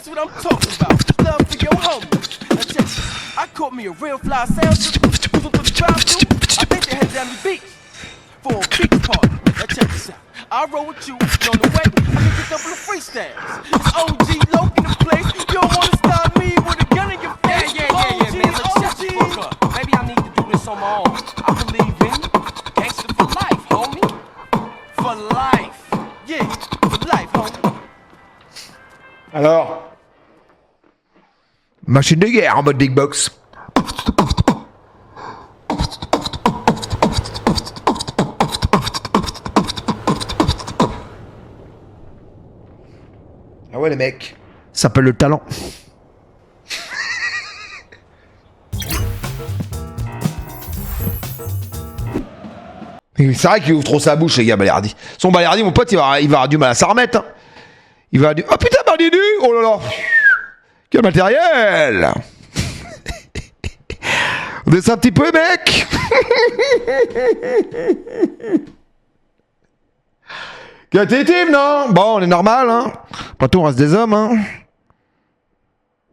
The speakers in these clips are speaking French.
That's what I'm talking about. Love for your homie. Now check this. I caught me a real fly sound system. I think they head down the beach for a beach party. Now check this out. I roll with you, and on the way, I can get a couple of freestyles. It's OG Loke in the place. You don't wanna stop me with a gun in your face. Yeah, man. Let's shut the fuck up. Maybe I need to do this on my own. I believe in you. Gangster for life, homie. For life. Yeah, for life, homie. Alors, machine de guerre en mode big box. Ah ouais les mecs, ça s'appelle le talent. C'est vrai qu'il ouvre trop sa bouche les gars, Balerdi. Son Balerdi, mon pote, il va avoir du mal à s'en remettre. Hein. Il va dire, oh putain, Balerdi, oh là là, quel matériel. On descend un petit peu mec. Qualitative, non? Bon, on est normal, hein. Pas tout, on reste des hommes, hein.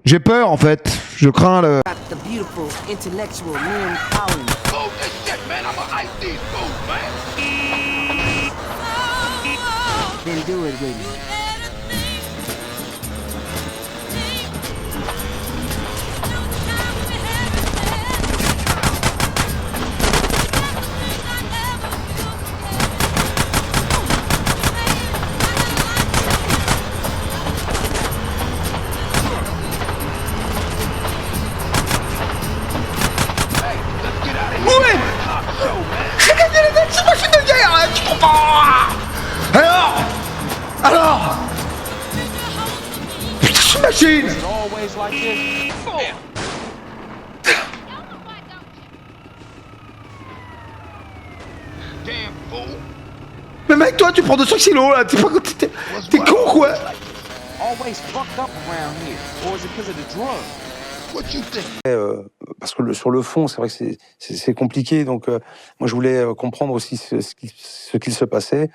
J'ai peur, en fait. Je crains le... The beautiful intellectual Miriam Collins. Oh, this shit, man, I'ma ice these fools, man. Then do it with me. Alors putain, c'est une machine. Mais mec, toi, tu prends 200 kilos, là. T'es pas... T'es con, quoi. Always fucked up around here. Or is it because of the drugs? What you think? Parce que sur le fond, c'est vrai que c'est compliqué. Donc, moi, je voulais comprendre aussi ce qu'il se passait.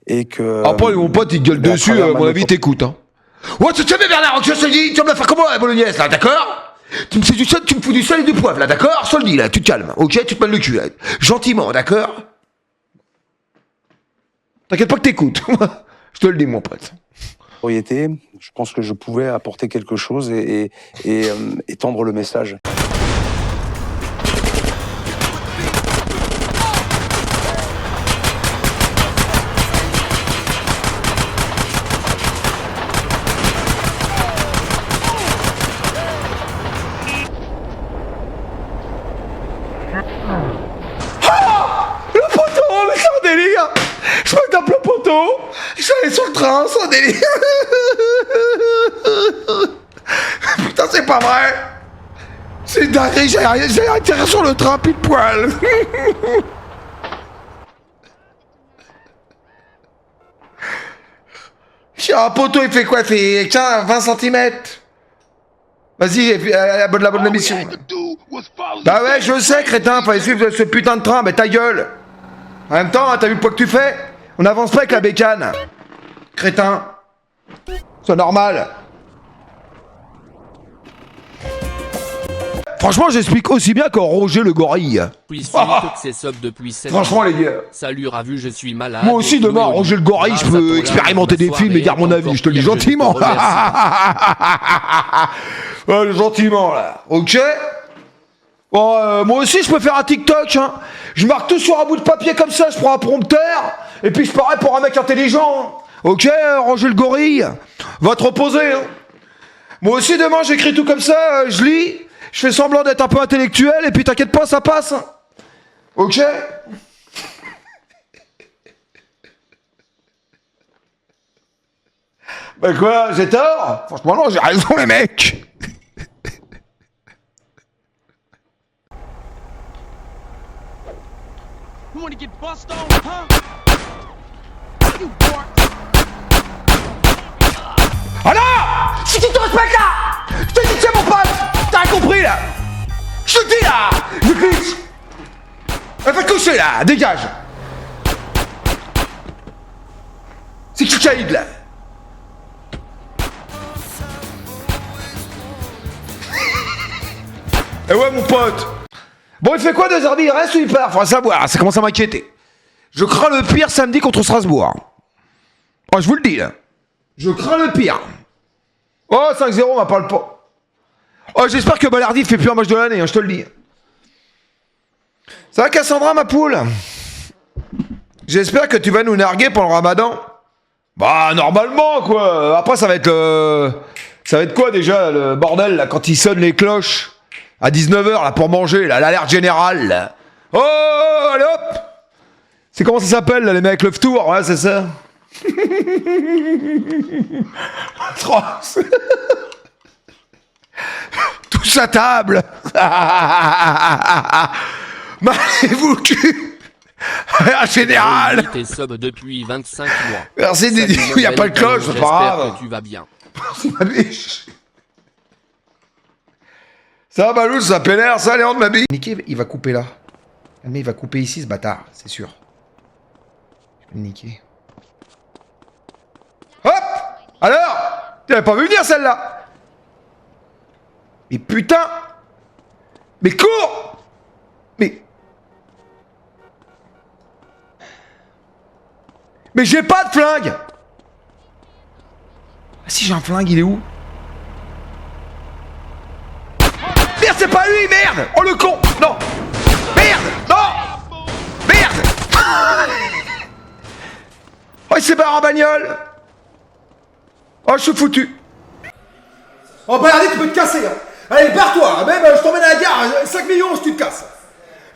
Et que... Après, mon pote, il gueule dessus, à mon avis, t'écoutes, hein. Ouais, tu sais, Bernard, je te dis, tu vas me la faire comment, la bolognaise, là, d'accord? Tu me fais du sel, tu me fous du sel et du poivre, là, d'accord? Soldi, là, tu te calmes, ok? Tu te mets le cul, là. Gentiment, d'accord? T'inquiète pas que t'écoutes. Je te le dis, mon pote. Je pense que je pouvais apporter quelque chose et étendre le message. Le poteau, mais c'est un délire. Je me tape le poteau. Je suis allé sur le train, c'est un délire. Putain, c'est pas vrai. C'est dingue, j'ai atterri sur le train pile poil. Un poteau, il fait quoi? Il fait, tiens, 20 cm. Vas-y, abonne la bonne émission. Bah ouais, je sais, crétin, fallait suivre ce putain de train, mais ta gueule. En même temps, t'as vu le poids que tu fais? On avance pas avec la bécane. Crétin. C'est normal. Franchement, j'explique aussi bien que Roger le gorille. Franchement, les gars. Salut, Ravu, je suis malade. Moi aussi, demain, Roger le gorille, je peux expérimenter des films et dire mon avis, je te le dis gentiment. Ouais, gentiment, là. Ok? Bon, moi aussi, je peux faire un TikTok, hein. Je marque tout sur un bout de papier comme ça, je prends un prompteur, et puis je parais pour un mec intelligent. Hein. Ok, Roger le gorille? Va te reposer, hein. Moi aussi, demain, j'écris tout comme ça, je lis, je fais semblant d'être un peu intellectuel, et puis t'inquiète pas, ça passe. Hein. Ok? Bah quoi, j'ai tort? Franchement, non, j'ai raison, les mecs. You wanna get bust on, huh? You bark. Oh non! Si tu te respectes là! Je te dis tiens mon pote! T'as rien compris là! Je te dis là! Je glitch! Fais coucher là! Dégage! C'est qui Kaïd là? Eh ouais, mon pote. Bon, il fait quoi de Zerbi? Il reste ou il part? Faudra savoir, ça commence à m'inquiéter. Je crains le pire samedi contre Strasbourg. Oh, je vous le dis, là. Je crains le pire. Oh, 5-0, on m'en parle pas. Oh, j'espère que Balardi fait plus un match de l'année, hein, je te le dis. Ça va, Cassandra, ma poule? J'espère que tu vas nous narguer pendant le ramadan. Bah, normalement, quoi. Après, ça va être ça va être quoi, déjà, le bordel, là, quand ils sonnent les cloches à 19h, là, pour manger, là, l'alerte générale, là. Oh, allez, hop. C'est comment ça s'appelle, là, les mecs, le tour, ouais, c'est ça. Tous à table. Marrez-vous le cul. En général. Tes subs depuis 25 mois. Merci Dédé, il n'y a pas de cloche, c'est pas grave. J'espère que tu vas bien. C'est ma biche. Ça va, Balou, ça pénère, ça, Léon de ma biche. Niquer, il va couper là. Mais il va couper ici, ce bâtard, c'est sûr. Je vais le niquer. Hop! Alors? Tu l'avais pas vu venir, celle-là? Mais putain! Mais cours! Mais j'ai pas de flingue! Ah si, j'ai un flingue, il est où? Merde, c'est pas lui, merde! Oh le con! Non! Merde! Non! Merde! Oh, il s'est barré en bagnole! Oh, je suis foutu! Oh, bah, allez, tu peux te casser, hein! Allez, barre-toi! Même, je t'emmène à la gare, 5 millions si tu te casses!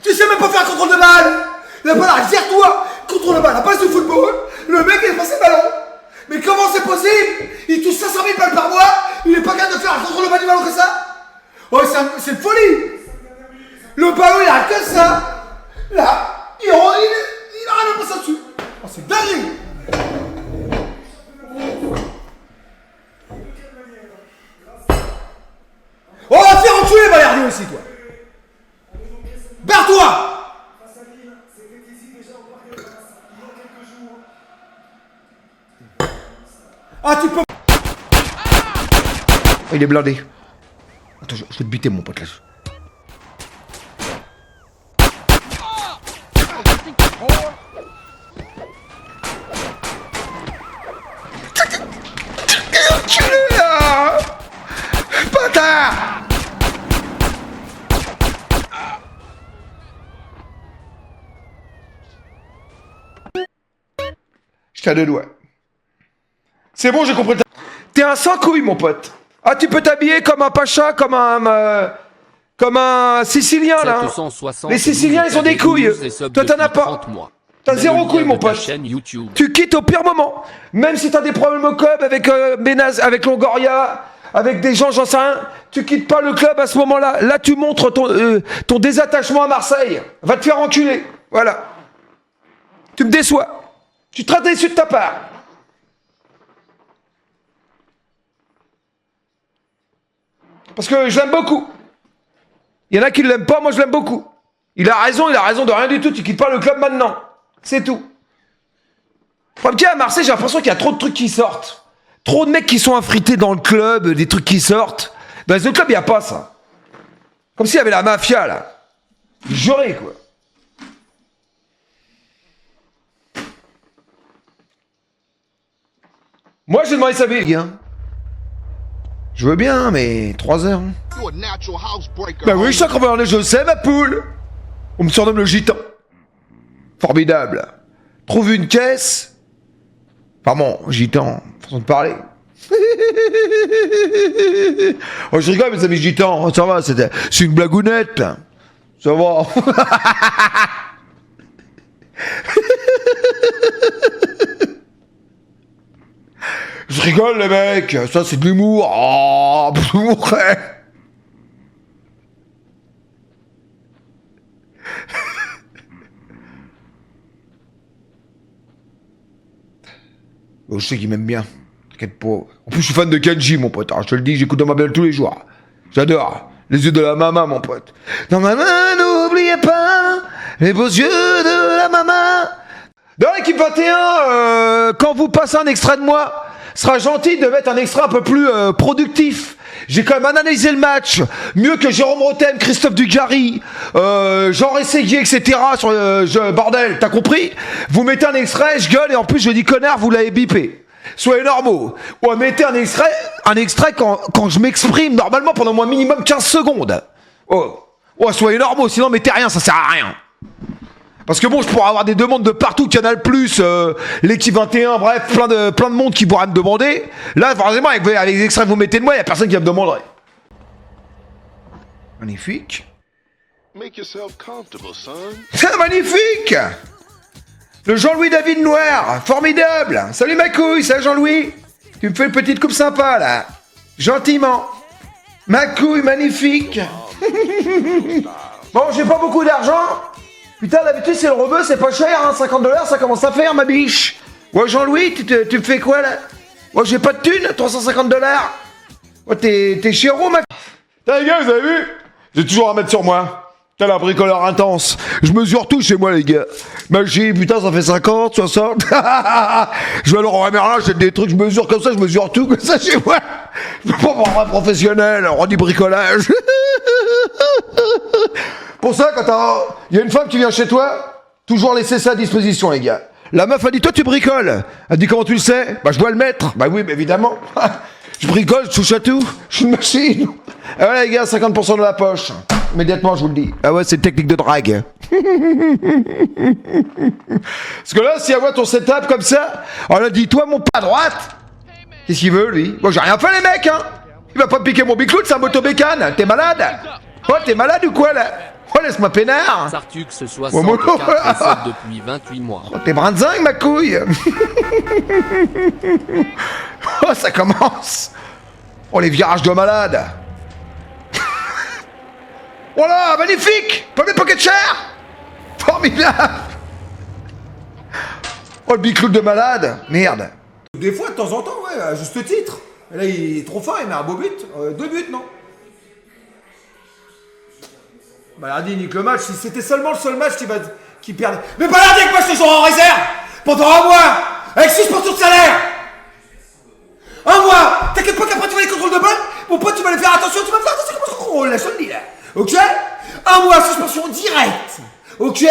Tu sais même pas faire un contrôle de balle! La balle, gère-toi! Contrôle de balle, la passe de football! Le mec, il est passé ballon! Mais comment c'est possible? Il touche 500 000 balles par mois! Il est pas capable de faire un contrôle de balle du ballon que ça? Oh, c'est une folie! Le ballon, il a que ça! Là, il a rien à passer dessus! Oh, c'est dingue! Oh, va te faire enculer, Balardi aussi, toi! Barre-toi! Ah, tu peux... Oh, il est blindé. Attends, je vais te buter, mon pote, là. Bâtard! Je t'ai à deux doigts. C'est bon, j'ai compris. T'es un sans couille, mon pote. Ah, tu peux t'habiller comme un pacha, comme un Sicilien, là. 760 Les Siciliens, ils ont des couilles. Toi, t'en as pas. T'as zéro couille, mon pote. Tu quittes au pire moment. Même si t'as des problèmes au club avec Benaz, avec Longoria, avec des gens, j'en sais rien, tu quittes pas le club à ce moment-là. Là, tu montres ton désattachement à Marseille. Va te faire enculer. Voilà. Tu me déçois. Je suis très déçu de ta part. Parce que je l'aime beaucoup. Il y en a qui ne l'aiment pas, moi je l'aime beaucoup. Il a raison de rien du tout. Tu quittes pas le club maintenant. C'est tout. À Marseille, j'ai l'impression qu'il y a trop de trucs qui sortent. Trop de mecs qui sont infrités dans le club, des trucs qui sortent. Dans les autres clubs, il n'y a pas ça. Comme s'il y avait la mafia, là. Juré, quoi. Moi, j'ai demandé sa vie, les gars. Je veux bien, mais 3 heures. You a natural housebreaker. Bah oui, chaque journée, je sais, ma poule. On me surnomme le gitan. Formidable. Trouve une caisse. Enfin bon, gitan, façon de parler. Oh, je rigole, mes amis gitans. Ça va, c'est une blagounette. Ça va. Je rigole, les mecs. Ça, c'est de l'humour. Oh, ouais. Oh, je sais qu'il m'aime bien. T'inquiète pas. En plus, je suis fan de Kenji, mon pote. Alors, je te le dis, j'écoute dans ma belle tous les jours. J'adore. Les yeux de la maman, mon pote. Dans ma main, n'oubliez pas les beaux yeux de la maman. Dans l'équipe 21, quand vous passez un extrait de moi, sera gentil de mettre un extrait un peu plus productif. J'ai quand même analysé le match, mieux que Jérôme Rotem, Christophe Dugarry, Jean Rességuier, etc. Sur bordel, t'as compris? Vous mettez un extrait, je gueule, et en plus je dis connard, vous l'avez bipé. Soyez normaux. Ou mettez un extrait quand je m'exprime normalement pendant moins minimum 15 secondes. Oh, soyez normaux, sinon mettez rien, ça sert à rien. Parce que bon, je pourrais avoir des demandes de partout, Canal+, l'équipe 21, bref, plein de monde qui pourra me demander. Là, forcément, avec les extraits que vous mettez de moi, il n'y a personne qui me demanderait. Magnifique. Make yourself comfortable, son. C'est magnifique. Le Jean-Louis David Noir, formidable. Salut ma couille, salut Jean-Louis. Tu me fais une petite coupe sympa, là. Gentiment. Ma couille, magnifique. Bon, j'ai pas beaucoup d'argent. Putain, d'habitude, c'est le rebeu, c'est pas cher, hein. $50, ça commence à faire, ma biche. Ouais, Jean-Louis, tu me fais quoi, là? Ouais, j'ai pas de thunes, $350. Ouais, t'es chéro, ma... Putain, les gars, vous avez vu? J'ai toujours à mettre sur moi. Putain, un bricoleur intense. Je mesure tout chez moi, les gars. Magie, putain, ça fait 50, 60. Je vais à Leroy Merlin, j'achète des trucs, je mesure comme ça, je mesure tout comme ça chez moi. Je peux pas voir un professionnel, on dit bricolage. Pour ça, quand il y a une femme qui vient chez toi, toujours laisser ça à disposition, les gars. La meuf a dit, toi tu bricoles. Elle dit, comment tu le sais? Bah je dois le mettre. Bah oui, mais évidemment. Je bricole, je touche à tout. Je suis une machine. Et voilà, les gars, 50% de la poche. Immédiatement, je vous le dis. Ah ouais, c'est une technique de drague. Parce que là, si elle voit ton setup comme ça, elle a dit, toi mon pas à droite. Qu'est-ce qu'il veut, lui? Moi, j'ai rien fait, les mecs, hein. Il va pas me piquer mon bicloud, c'est un motobécane. T'es malade? Oh, t'es malade ou quoi, là? Oh, laisse-moi peinard. Sartux 64 décède depuis 28 mois. Oh, t'es brinzingue, ma couille. Oh, ça commence. Oh, les virages de malade. Voilà, magnifique. Premier pocket cher. Formidable. Oh, le bicloud de malade. Merde. Des fois, de temps en temps, ouais, à juste titre. Et là, il est trop fort, il met un beau but. 2 buts, non? Balardi nique le match. Si c'était seulement le seul match qui perdait. Mais Balardi avec moi, je te joue en réserve pendant un mois avec 6% de salaire. Un mois. T'inquiète pas qu'après tu vas les contrôles de balle. Mon pote, tu vas les faire attention. Tu vas faire attention comment on contrôle. Là, je te le dis là. Ok? Un mois, suspension directe. Ok?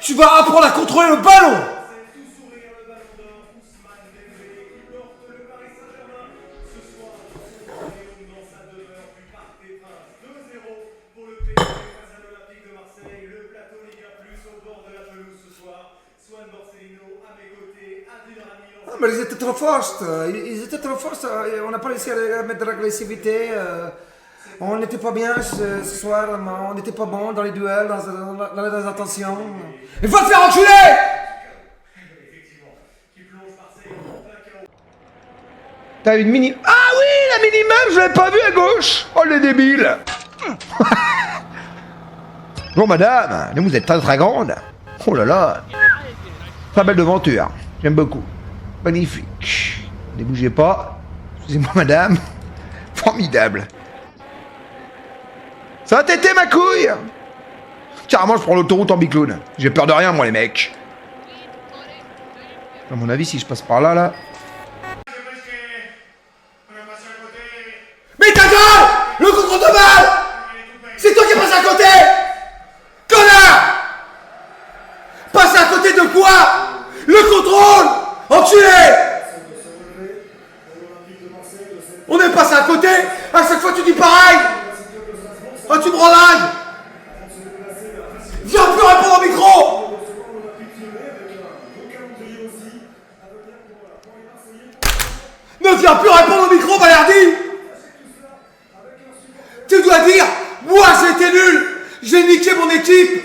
Tu vas apprendre à contrôler le ballon. Mais ils étaient trop forts, ils étaient trop forts, on n'a pas réussi à mettre de l'agressivité, on n'était pas bien ce soir, on n'était pas bon dans les duels, dans les attentions. Il faut te faire enculer! T'as une mini... Ah oui, la mini-map, je l'avais pas vue à gauche! Oh les débiles! Bon madame, vous êtes très très grande. Oh là là! Très belle devanture, j'aime beaucoup. Magnifique. Ne bougez pas. Excusez-moi, madame. Formidable. Ça va téter, ma couille? Carrément, je prends l'autoroute en bicloune. J'ai peur de rien, moi, les mecs. À mon avis, si je passe par là, là... Mais ta gueule! Le contrôle de balle! C'est toi qui passes à côté! Connard! Passe à côté de quoi? Le contrôle! Enculé! On est passé à côté. À chaque fois tu dis pareil. Oh, tu me rends dingue. Viens plus répondre au micro. Ne viens plus répondre au micro, Balardi. Tu dois dire, moi j'ai été nul. J'ai niqué mon équipe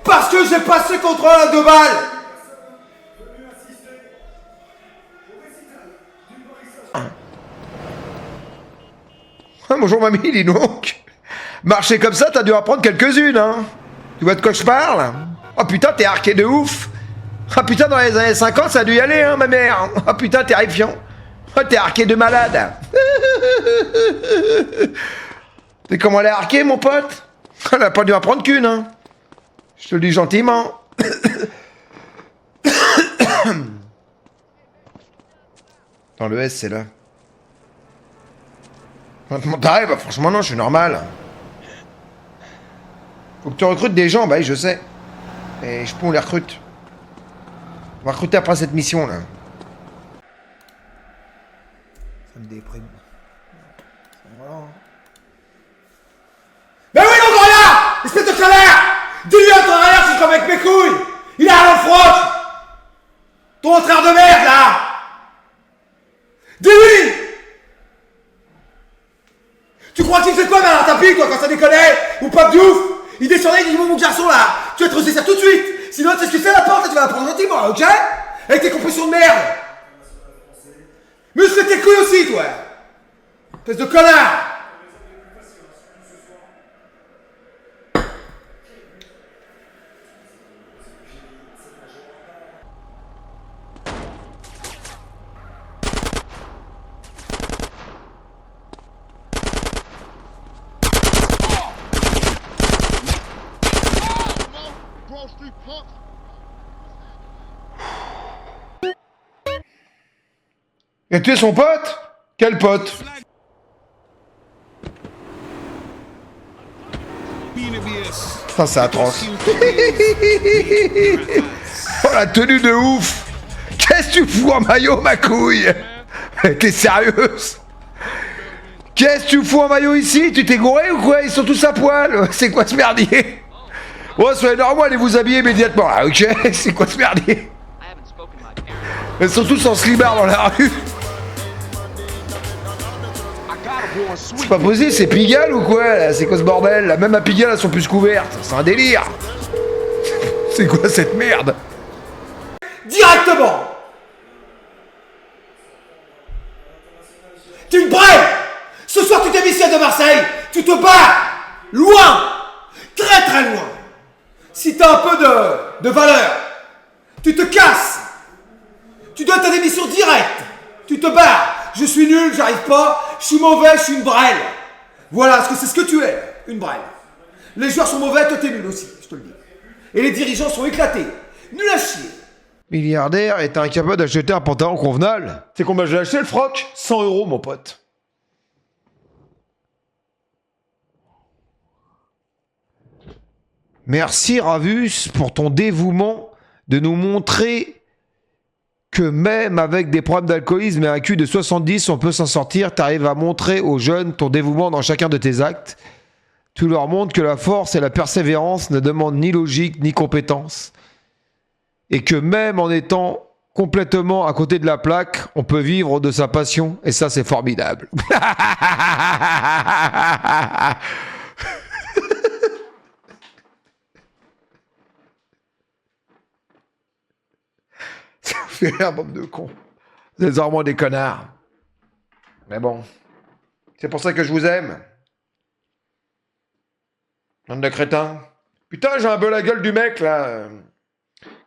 parce que j'ai passé contrôle à 2 balles. Ah, bonjour mamie, dis donc. Marcher comme ça, t'as dû en prendre quelques-unes, hein. Tu vois de quoi je parle? Oh putain, t'es arqué de ouf. Ah putain, dans les années 50, ça a dû y aller, hein, ma mère. Ah putain, terrifiant. Oh, t'es arqué de malade. T'es comment elle est arquée, mon pote? Elle a pas dû en prendre qu'une, hein. Je te le dis gentiment. Attends, le S, c'est là. Comment t'arrives? Bah, franchement, non, je suis normal. Faut que tu recrutes des gens, bah oui, je sais. Et je peux, on les recrute. On va recruter après cette mission, là. Ça me déprime. Voilà. Mais oui, non, regarde! Espèce de connard! Dis-lui à ton arrière, je suis comme avec mes couilles! Il a un froc! Ton frère de merde, là! Dis-lui! Tu crois qu'il fait quoi, Bernard Tapie, toi, quand ça déconne? Ou pas de ouf? Il descendait, il dit, mon garçon, là! Tu vas te creuser ça tout de suite! Sinon, tu sais ce que c'est, la porte, et tu vas la prendre gentiment, ok? Avec tes compressions de merde! Muscle tes couilles aussi, toi! Espèce de connard! Il a tué son pote? Quel pote? Putain, c'est atroce. Oh, la tenue de ouf! Qu'est-ce que tu fous en maillot, ma couille? T'es sérieuse? Qu'est-ce que tu fous en maillot ici? Tu t'es gouré ou quoi? Ils sont tous à poil. C'est quoi ce merdier? Oh, soyez normaux, allez vous habiller immédiatement. Ah, ok? C'est quoi ce merdier? Ils sont tous en slibard dans la rue. C'est pas possible, c'est Pigalle ou quoi là? C'est quoi ce bordel là? Même à Pigalle elles sont plus couvertes. C'est un délire. C'est quoi cette merde? Directement. T'es une brêle. Ce soir tu démissionnes de Marseille. Tu te bats. Loin. Très très loin. Si t'as un peu de valeur, tu te casses. Tu donnes ta démission directe. Tu te barres. Je suis nul, j'arrive pas. Je suis mauvais, je suis une brêle. Voilà, parce que c'est ce que tu es, une brêle. Les joueurs sont mauvais, toi t'es nul aussi, je te le dis. Et les dirigeants sont éclatés. Nul à chier. Milliardaire et t'es incapable d'acheter un pantalon convenable. C'est combien j'ai acheté le froc? 100 €, mon pote. Merci Ravus pour ton dévouement de nous montrer que même avec des problèmes d'alcoolisme et un QI de 70, on peut s'en sortir. T'arrives à montrer aux jeunes ton dévouement dans chacun de tes actes. Tu leur montres que la force et la persévérance ne demandent ni logique ni compétence. Et que même en étant complètement à côté de la plaque, on peut vivre de sa passion. Et ça, c'est formidable. Ça fait rire, bande de cons. Vous êtes vraiment des connards. Mais bon. C'est pour ça que je vous aime. Bande de crétins. Putain, j'ai un peu la gueule du mec, là.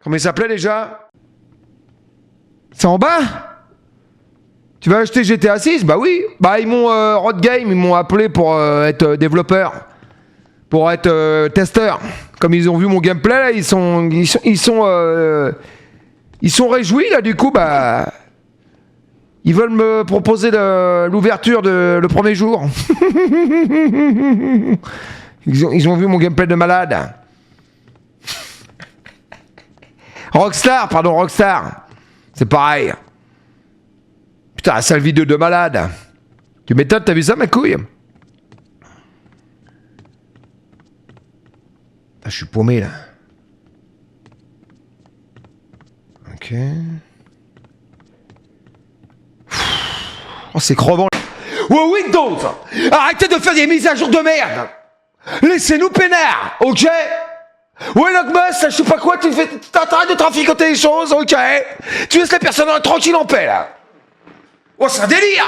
Comment il s'appelait, déjà? C'est en bas? Tu vas acheter GTA 6? Bah oui. Bah, ils m'ont... Rod Game, ils m'ont appelé pour être développeur. Pour être testeur. Comme ils ont vu mon gameplay, là, ils sont réjouis, là, du coup, bah... Ils veulent me proposer l'ouverture le premier jour. Ils ont vu mon gameplay de malade. Rockstar. C'est pareil. Putain, sale vidéo de malade. Tu m'étonnes, t'as vu ça, ma couille? Ah, je suis paumé, là. Ok. Oh, c'est crevant. Oh, Windows! Arrêtez de faire des mises à jour de merde! Laissez-nous peinard, ok? Ouais, Logmus, je sais pas quoi, t'arrêtes de traficoter les choses, ok? Tu laisses les personnes tranquilles en paix, là. Oh, c'est un délire!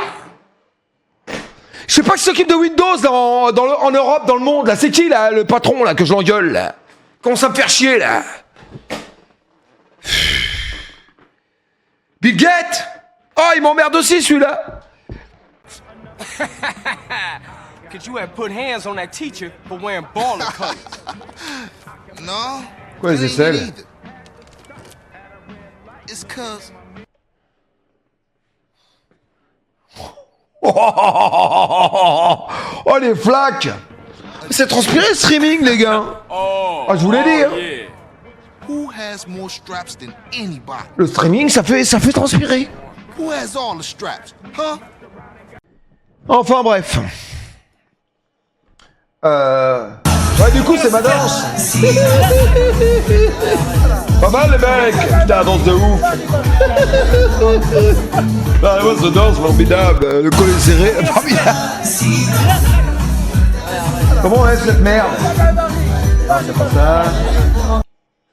Je sais pas qui s'occupe de Windows en Europe, dans le monde, là. C'est qui, là, le patron, là, que je l'engueule, là? Comment ça me faire chier, là? Bill Gates? Oh, il m'emmerde aussi, celui-là! Cause you have put hands on that teacher for wearing baller colors. No. Quoi, les it ain't aisselles? either. It's cause Oh les flaques. C'est transpiré le streaming les gars. Ah je vous l'ai dit hein. Who has more straps than anybody? Le streaming ça fait transpirer. Who has all the straps? Huh? Enfin bref. Ouais du coup c'est ma danse. Pas mal les mecs. Putain la danse de ouf. Ah moi cette danse formidable. Le col est serré. Formidable. Comment on laisse cette merde? Ah c'est pas ça.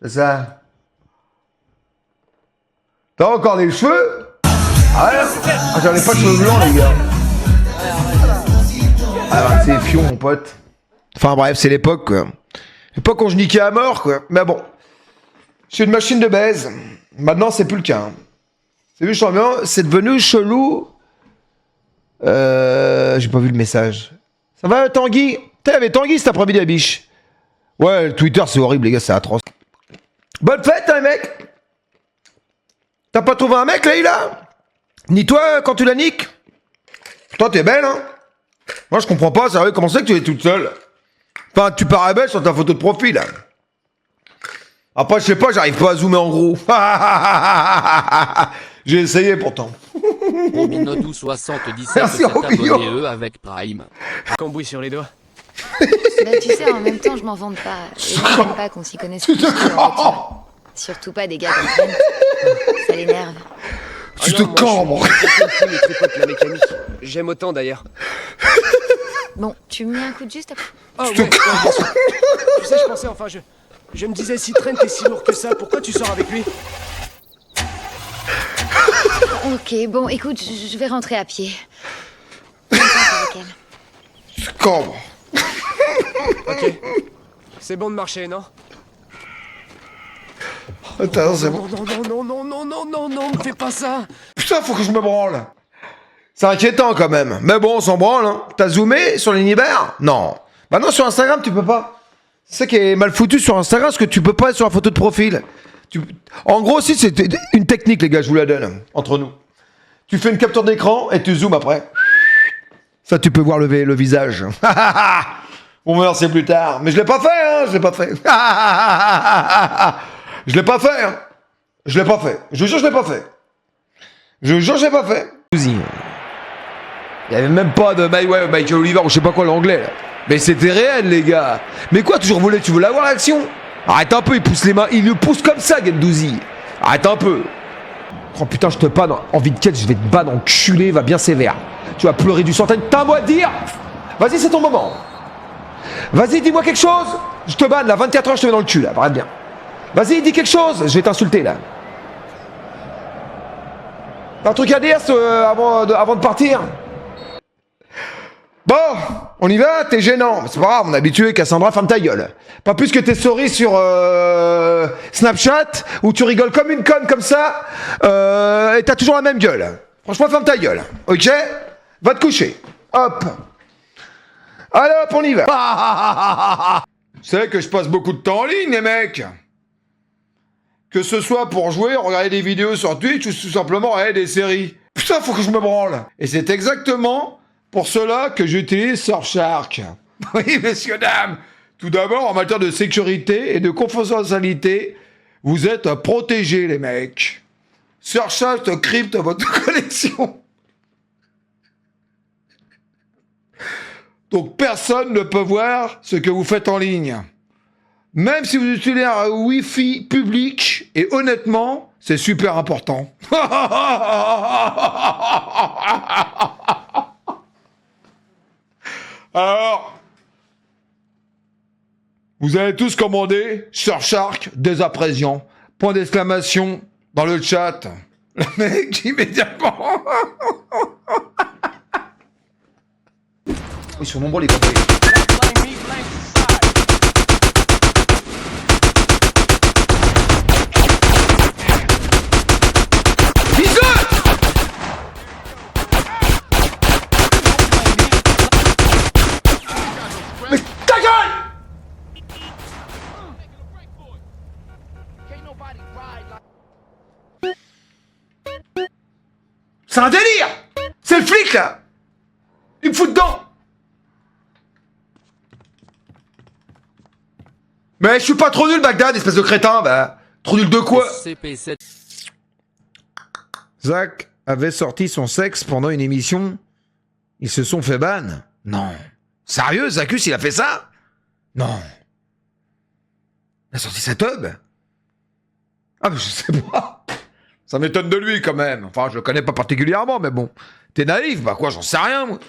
C'est ça. T'as encore des cheveux? Ah ouais. Ah, j'en ai pas de cheveux blancs les gars. Ah bah c'est fion mon pote. Enfin bref, c'est l'époque quoi. L'époque où je niquais à mort quoi. Mais bon. Je suis une machine de baise. Maintenant c'est plus le cas. Hein. C'est vu, c'est devenu chelou. J'ai pas vu le message. Ça va Tanguy? Putain, il y avait Tanguy cet après-midi à Biche. Ouais, le Twitter c'est horrible les gars, c'est atroce. Bonne fête hein, mec. T'as pas trouvé un mec là, il a? Ni toi quand tu la niques? Toi t'es belle hein. Moi je comprends pas, sérieux, comment c'est que tu es toute seule? Enfin, tu parais belle sur ta photo de profil. Après, je sais pas, j'arrive pas à zoomer en gros. J'ai essayé pourtant. Minodou 77 Merci, s'est Roquillon. abonné eux avec Prime. Cambouis sur les doigts. Bah, tu sais, en même temps, je m'en vante pas. Et moi, j'aime pas qu'on s'y connaisse plus que en voiture. Surtout pas des gars comme Trent. Ça l'énerve. Tu te cambres. Les tripotes, la mécanique. J'aime autant d'ailleurs. Bon, tu me mets un coup de juste après. Oh ouais, bien sûr. Tu sais, je pensais, enfin, je me disais, si Trent est si lourd que ça, pourquoi tu sors avec lui? Ok, bon, écoute, je vais rentrer à pied. Bonne chance avec elle. Tu te cambres. Ok. C'est bon de marcher, non? Attends, c'est bon. Non, non, non, non, non, non, non, ne fais pas ça. Putain, faut que je me branle. C'est inquiétant quand même. Mais bon, on s'en branle. Hein. T'as zoomé sur l'univers? Non. Bah non, sur Instagram, tu peux pas. C'est ça qui est mal foutu sur Instagram, parce que tu peux pas être sur la photo de profil. En gros, si c'est une technique, les gars, je vous la donne, entre nous. Tu fais une capture d'écran et tu zoomes après. Ça, tu peux voir le visage. Bon, alors c'est plus tard. Mais je l'ai pas fait, hein, je l'ai pas fait. Je l'ai pas fait, hein. Je l'ai pas fait. Je jure, je l'ai pas fait. Je jure, je l'ai pas fait. Il y avait même pas de Michael Oliver ou je sais pas quoi l'anglais là. Mais c'était réel les gars. Mais quoi toujours voler? Tu veux l'avoir l'action? Arrête un peu, il pousse les mains, il le pousse comme ça Gendouzi. Arrête un peu. Oh putain je te panne, envie de quête, je vais te ban enculé, va bien sévère. Tu vas pleurer du centaine, t'as un mot à te dire? Vas-y c'est ton moment. Vas-y dis-moi quelque chose. Je te banne là, 24 heures je te mets dans le cul là, arrête bien. Vas-y dis quelque chose, je vais t'insulter là. T'as un truc à dire avant de partir? Bon, on y va, t'es gênant. C'est pas grave, on est habitué, Cassandra, ferme ta gueule. Pas plus que tes stories sur Snapchat, où tu rigoles comme une conne comme ça, et t'as toujours la même gueule. Franchement, ferme ta gueule, ok? Va te coucher. Hop. Allez hop, on y va. Tu sais que je passe beaucoup de temps en ligne, les mecs. Que ce soit pour jouer, regarder des vidéos sur Twitch ou tout simplement regarder des séries. Putain, faut que je me branle. Et c'est exactement pour cela que j'utilise Surfshark. Oui, messieurs, dames. Tout d'abord, en matière de sécurité et de confidentialité, vous êtes protégés, les mecs. Surfshark crypte votre connexion. Donc personne ne peut voir ce que vous faites en ligne. Même si vous utilisez un Wi-Fi public, et honnêtement, c'est super important. Alors, vous allez tous commander Surfshark dès à présent. Point d'exclamation dans le chat. Le mec, immédiatement. Ils sont nombreux les compris. C'est un délire! C'est le flic là! Il me fout dedans. Mais je suis pas trop nul, Bagdad, espèce de crétin, bah. Trop nul de quoi? SCP-7. Zach avait sorti son sexe pendant une émission. Ils se sont fait ban. Non. Sérieux, Zacus, il a fait ça? Non. Il a sorti sa tub? Ah, mais je sais pas. Ça m'étonne de lui, quand même. Enfin, je le connais pas particulièrement, mais bon. T'es naïf? Bah quoi, j'en sais rien, moi.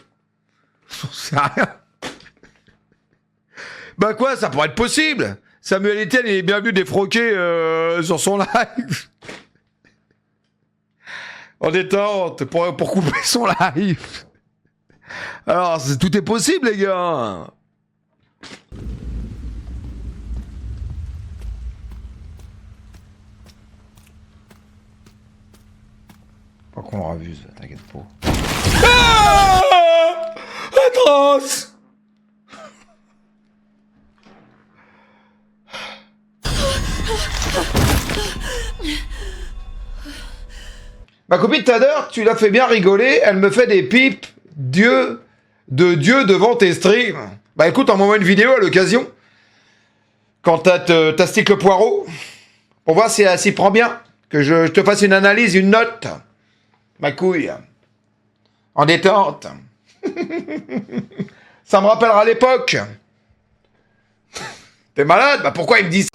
J'en sais rien. Bah quoi, ça pourrait être possible. Samuel Etienne, il est bien venu défroquer sur son live. En détente, pour couper son live. Alors, tout est possible, les gars. Pas qu'on l'aura vu, ça, t'inquiète pas. Ah, atroce. Ma copine t'adore, tu l'as fait bien rigoler, elle me fait des pipes Dieu devant tes streams. Bah écoute, envoie-moi une vidéo à l'occasion. Quand t'astiques le poireau. Pour voir si elle s'y prend bien. Que je te fasse une analyse, une note. Ma couille. En détente. Ça me rappellera l'époque. T'es malade? Bah pourquoi il me dit ça?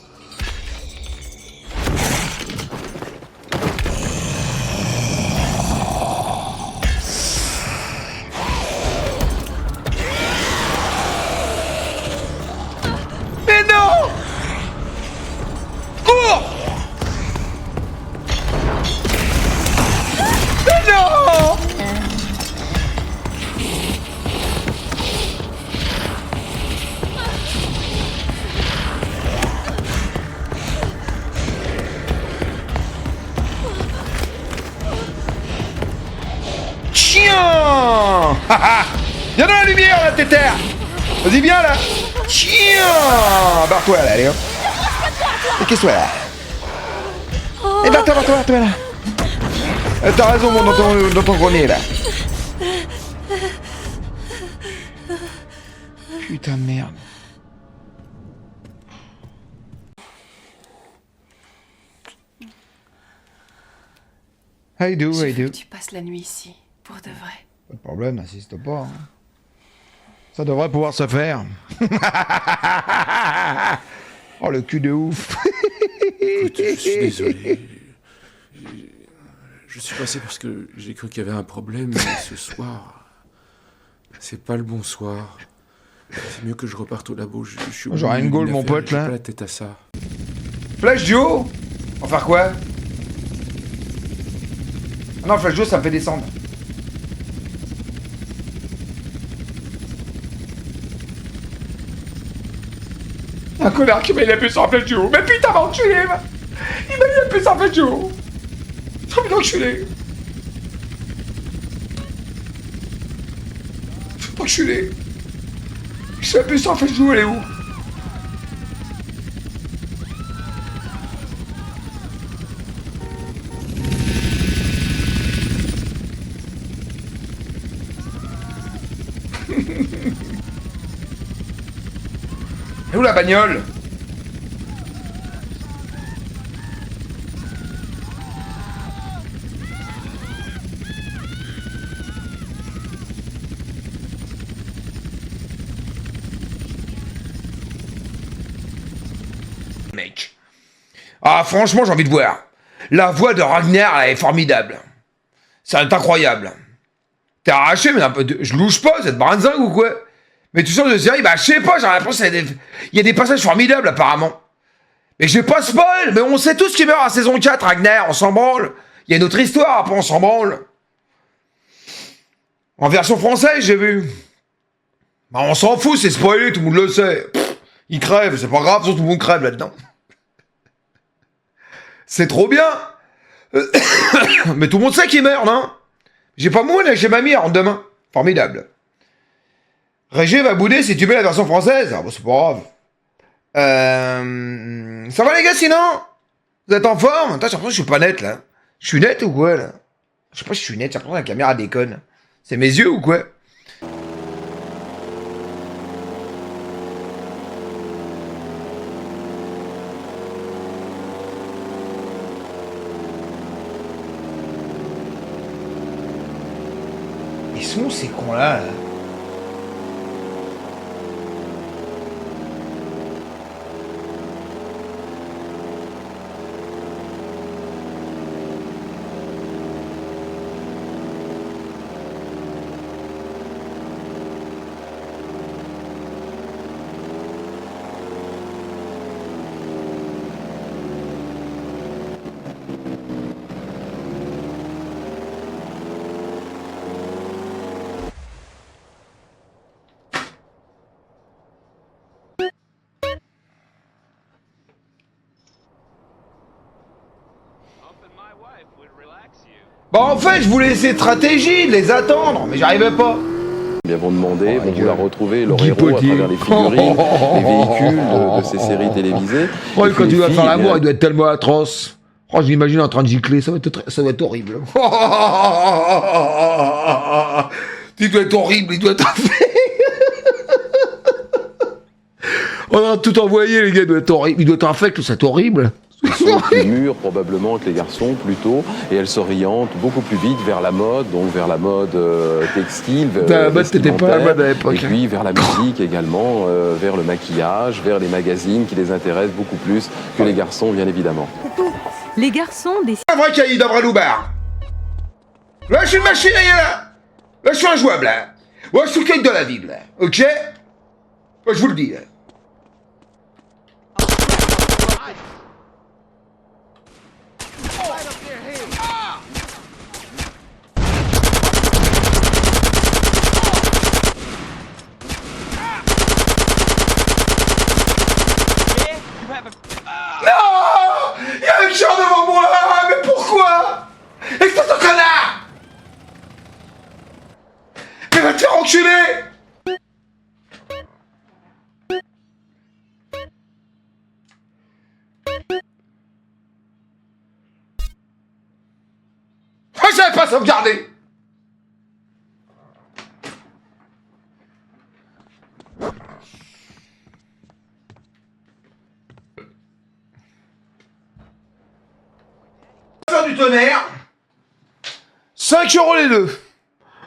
Mais non! Cours! Mais non! Chien! Viens dans la lumière, là, tétère! Vas-y, viens, là! Chien! Barre-toi, là, allez, hop! Et qu'est-ce que là? Et barre-toi, là! T'as raison, mon, dans ton grenier, là! Putain de merde! How you do, how you do? Tu passes la nuit ici, pour de vrai. Pas de problème, n'insiste pas. Hein. Ça devrait pouvoir se faire. Oh, le cul de ouf. Écoute, je suis désolé. Je suis passé parce que j'ai cru qu'il y avait un problème, mais ce soir, c'est pas le bon soir. C'est mieux que je reparte au labo. J'aurais une gaule, mon pote, là. J'ai pas la tête à ça. Flash duo? On va faire quoi? Ah non, flash duo, ça me fait descendre. Un connard qui m'a mis la puce en flash duo. Mais putain, m'a enculé! Il m'a mis la puce en flash duo. Ça m'a enculé. Faut enculé. Je sais plus en flash duo, elle est où? Et où la bagnole? Mec. Ah, franchement, j'ai envie de voir. La voix de Ragnar, elle est formidable. Ça est incroyable. T'es arraché, mais un peu de... Je louche pas, vous êtes brinzingue ou quoi? Mais tu sors de série, bah je sais pas, j'ai l'impression qu'il y a des passages formidables apparemment. Mais je vais pas spoil, mais on sait tous qu'il meurt à saison 4, Ragnar, on s'en branle. Il y a une autre histoire, après on s'en branle. En version française, j'ai vu. Bah on s'en fout, c'est spoilé, tout le monde le sait. Pff, il crève, c'est pas grave, tout le monde crève là-dedans. C'est trop bien. Mais tout le monde sait qu'il meurt, non? J'ai pas moule, j'ai mamie, elle rentre demain. Formidable. Régé va bouder si tu mets la version française. Ah bah c'est pas grave. Ça va les gars sinon? Vous êtes en forme? Attends, j'ai l'impression que je suis pas net là. Je suis net ou quoi là? Je sais pas si je suis net, j'ai l'impression que la caméra déconne. C'est mes yeux ou quoi? sont ces cons-là, là? Bah en fait, je voulais essayer de stratégie, de les attendre, mais j'arrivais pas. Ils vont demander, vont vouloir retrouver leur Guy héros à Potier. travers les figurines, les véhicules de ces séries télévisées. Oh, Et et quand puis tu les vas filles, faire eh l'amour, bien, il doit être tellement atroce. Oh, je l'imagine en train de gicler, ça va être horrible. Il doit être horrible, il doit être... On a tout envoyé, les gars, il doit être horrible. Il doit être infect, c'est horrible. Ils sont plus mûrs probablement que les garçons plutôt, et elles s'orientent beaucoup plus vite vers la mode, donc vers la mode textile, La mode, c'était pas la mode à l'époque. et puis vers la musique également, vers le maquillage, vers les magazines qui les intéressent beaucoup plus que les garçons bien évidemment. Les garçons des... Un vrai caïd, un vrai loupard. Là, je suis une machine, là. Là, je suis injouable, là. Ouais, je suis le caïd de la ville, là. Ok? Ouais, je vous le dis, là. Non! Il y a un cœur devant moi! Mais pourquoi? Espèce de connard! Mais va te faire enculer! Je savais pas sauvegarder! Faire du tonnerre. 5 € les deux.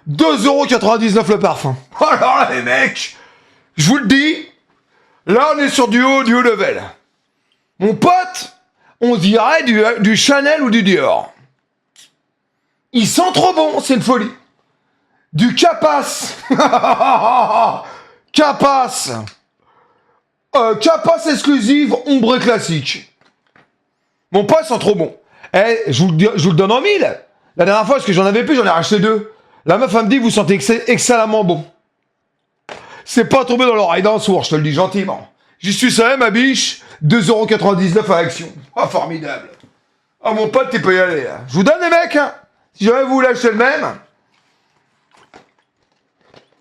2,99 € le parfum. Alors là, les mecs, je vous le dis, là, on est sur du haut level. Mon pote, on dirait du Chanel ou du Dior. Ils sont trop bons, c'est une folie. Du Capas. Capas. Capas exclusive, ombre classique. Mon pote, ils sont trop bons. Eh, je vous le donne en 1000. La dernière fois, parce que j'en avais plus, j'en ai racheté 2. La meuf, elle me dit, vous sentez excellemment bon. C'est pas tombé dans l'oreille d'un sourd, je te le dis gentiment. J'y suis ça, ma biche. 2,99 € à Action. Ah, formidable. Ah, mon pote, tu peux y aller, là. Je vous donne, les mecs, hein. Si jamais vous voulez acheter le même.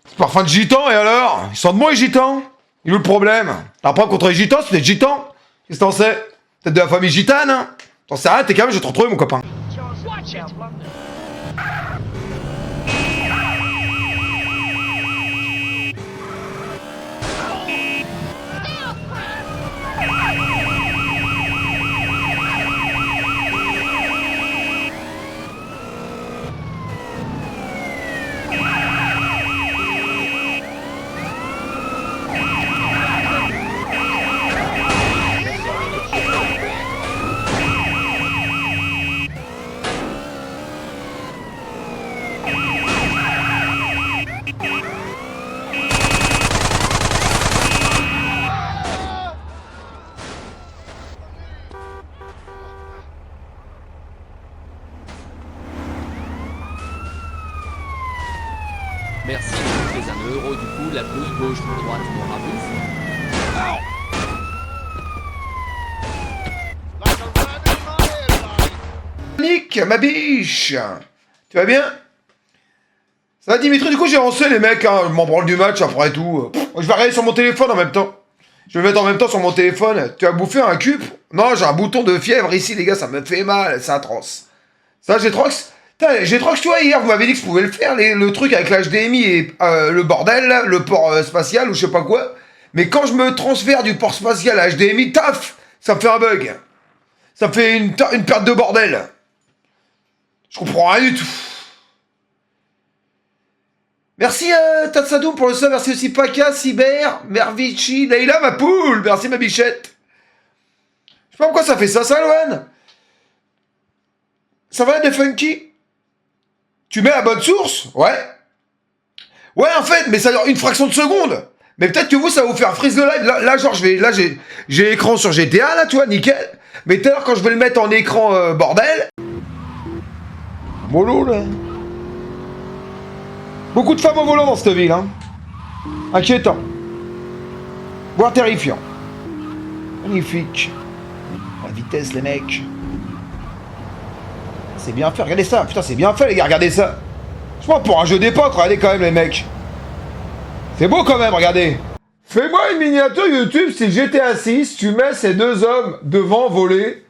C'est parfum de gitan, et alors? Ils sentent moi, les gitans? Il est où le problème? T'as pas contre les gitans, c'est des gitans? Qu'est-ce que t'en sais? Peut-être de la famille gitane, hein? T'en sais rien, t'es calme, je vais te retrouver, mon copain. Merci, je fais 1 € du coup, la blouse gauche ou droite, mon rabou. Nick, ma biche. Tu vas bien? Ça va, Dimitri? Du coup, j'ai lancé les mecs, hein. Je m'en branle du match après tout. Je vais regarder sur mon téléphone en même temps. Je vais mettre en même temps sur mon téléphone. Tu as bouffé un cube? Non, j'ai un bouton de fièvre ici, les gars, ça me fait mal, c'est atroce. Ça, G-Trox? G-Trox, tu vois, hier, vous m'avez dit que je pouvais le faire, le truc avec l'HDMI et le bordel, là, le port spatial ou je sais pas quoi. Mais quand je me transfère du port spatial à HDMI, taf, ça me fait un bug. Ça me fait une perte de bordel. Je comprends rien du tout. Merci Tatsadoum pour le sub, merci aussi Paka, Cyber, Mervici, Leila, ma poule, merci ma bichette. Je sais pas pourquoi ça fait ça, Lohan. Ça va de funky? Tu mets la bonne source? Ouais. Ouais, en fait, mais ça dure une fraction de seconde. Mais peut-être que vous, ça va vous faire freeze le live. Là genre, j'ai l'écran sur GTA, là, tu vois, nickel. Mais tout à l'heure, quand je vais le mettre en écran bordel... Mollo, là. Beaucoup de femmes au volant dans cette ville, hein. Inquiétant. Voire terrifiant. Magnifique. La vitesse, les mecs. C'est bien fait, regardez ça. Putain, c'est bien fait, les gars, regardez ça. Je pense pour un jeu d'époque, regardez quand même, les mecs. C'est beau quand même, regardez. Fais-moi une miniature YouTube si GTA 6, tu mets ces deux hommes devant voler.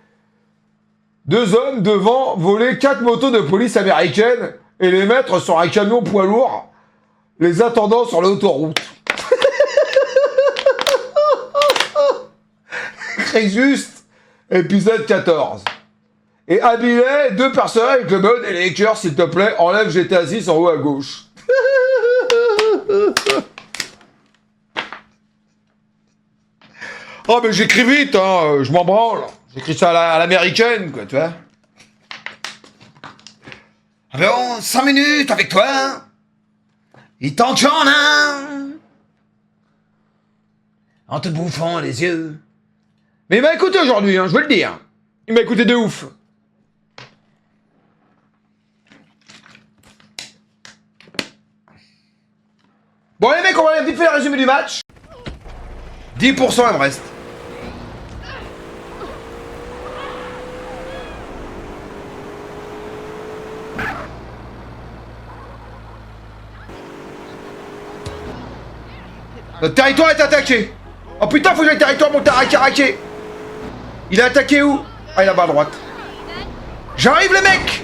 Deux hommes devant voler 4 motos de police américaines et les mettre sur un camion poids lourd, les attendant sur l'autoroute. C'est juste épisode 14. Et habiller 2 personnes avec le mode et les cœurs, s'il te plaît, enlève GTA 6 en haut à gauche. Oh, mais j'écris vite, hein, je m'en branle. J'écris ça à l'américaine, quoi, tu vois. Alors, 5 minutes avec toi. Il t'enchaîne, hein. En te bouffant les yeux. Mais il m'a écouté aujourd'hui, hein, je veux le dire. Il m'a écouté de ouf. Bon les mecs, on va aller vite faire le résumé du match. 10% il me reste. Notre territoire est attaqué. Oh putain, faut que j'ai le territoire monter à Caraquet. Il est attaqué où? Ah, il est là-bas à droite. J'arrive les mecs.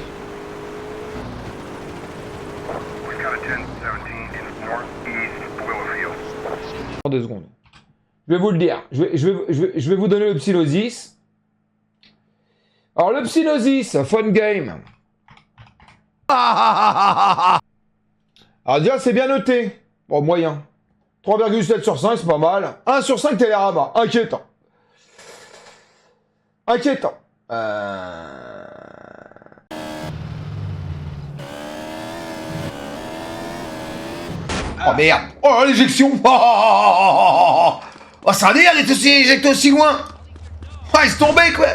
En 2 secondes. Je vais vous le dire. Je vais vous donner le Psynosis. Alors le Psynosis, fun game. Alors déjà c'est bien noté. Bon, moyen. 3,7 sur 5, c'est pas mal. 1 sur 5 Télérama. Inquiétant. Inquiétant. Oh merde. Oh l'éjection. Oh, c'est un délire d'être aussi éjecté aussi loin. Oh il se tombait quoi.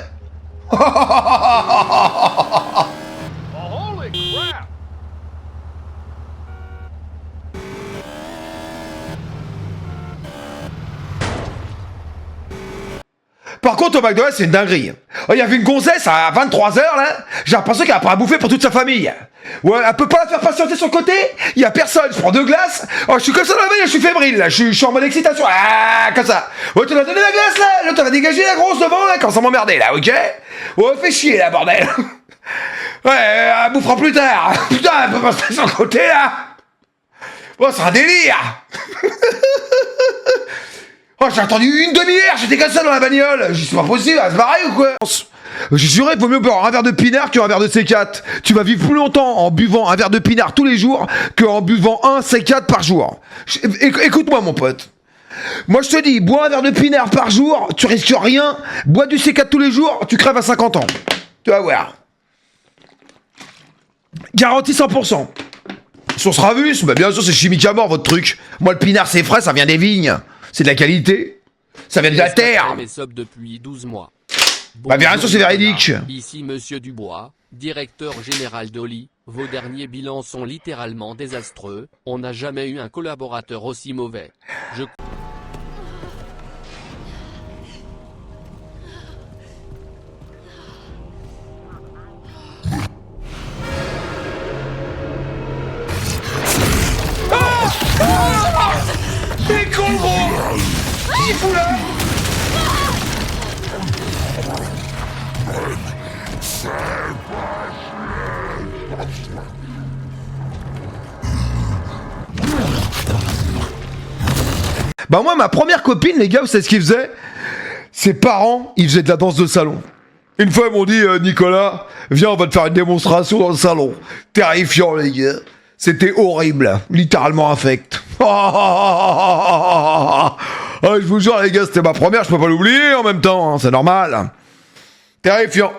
Par contre, au McDonald's, c'est une dinguerie. Oh, il y avait une gonzesse à 23h, là. J'ai l'impression qu'elle a pas à bouffer pour toute sa famille. Ouais, elle peut pas la faire patienter sur le côté. Il y a personne. Je prends 2 glaces. Oh, je suis comme ça dans la veille, je suis fébrile, là. Je suis en mode excitation. Ah, comme ça. Ouais, tu m'as donné la glace, là. Là, tu vas dégager la grosse devant, là, quand ça m'emmerdait, là, ok? Ouais, fais chier, là, bordel. Ouais, elle bouffera plus tard. Putain, elle peut pas se passer sur le côté, là. Oh, c'est un délire. Oh, j'ai attendu une demi-heure, j'étais comme ça dans la bagnole. J'ai dit, c'est pas possible, elle se barrer ou quoi? J'ai juré qu'il vaut mieux boire un verre de pinard qu'un verre de C4. Tu vas vivre plus longtemps en buvant un verre de pinard tous les jours qu'en buvant un C4 par jour. Écoute-moi, mon pote. Moi, je te dis, bois un verre de pinard par jour, tu risques rien. Bois du C4 tous les jours, tu crèves à 50 ans. Tu vas voir. Garantie 100%. Source Ravus, bah bien sûr, c'est chimique à mort, votre truc. Moi, le pinard, c'est frais, ça vient des vignes. C'est de la qualité. Ça vient de la terre. Mes subs depuis 12 mois. Bah bien sûr, c'est véridique. Ici Monsieur Dubois, directeur général d'Oli. Vos derniers bilans sont littéralement désastreux. On n'a jamais eu un collaborateur aussi mauvais. T'es con gros. Qu'est-ce qu'il fout là? Bah moi ma première copine les gars, vous savez ce qu'ils faisaient? Ses parents, ils faisaient de la danse de salon. Une fois ils m'ont dit Nicolas, viens on va te faire une démonstration dans le salon. Terrifiant les gars. C'était horrible, littéralement infect. Ah, je vous jure les gars, c'était ma première, je peux pas l'oublier en même temps, hein, c'est normal. Terrifiant.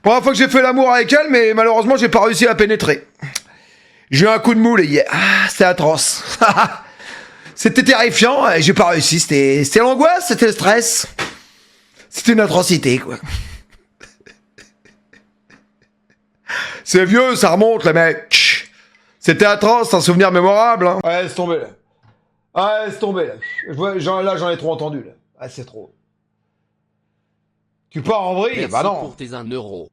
Première fois que j'ai fait l'amour avec elle, mais malheureusement j'ai pas réussi à la pénétrer. J'ai eu un coup de mou les gars, c'était atroce. C'était terrifiant, et j'ai pas réussi, c'était l'angoisse, c'était le stress. C'était une atrocité quoi. C'est vieux, ça remonte les mecs. C'était atroce, un souvenir mémorable. Hein. Ouais, laisse tomber là. Ouais, laisse tomber là. Là, j'en ai trop entendu là. Ah, c'est trop. Tu pars en vrille? Merci Bah non. pour tes 1 euro.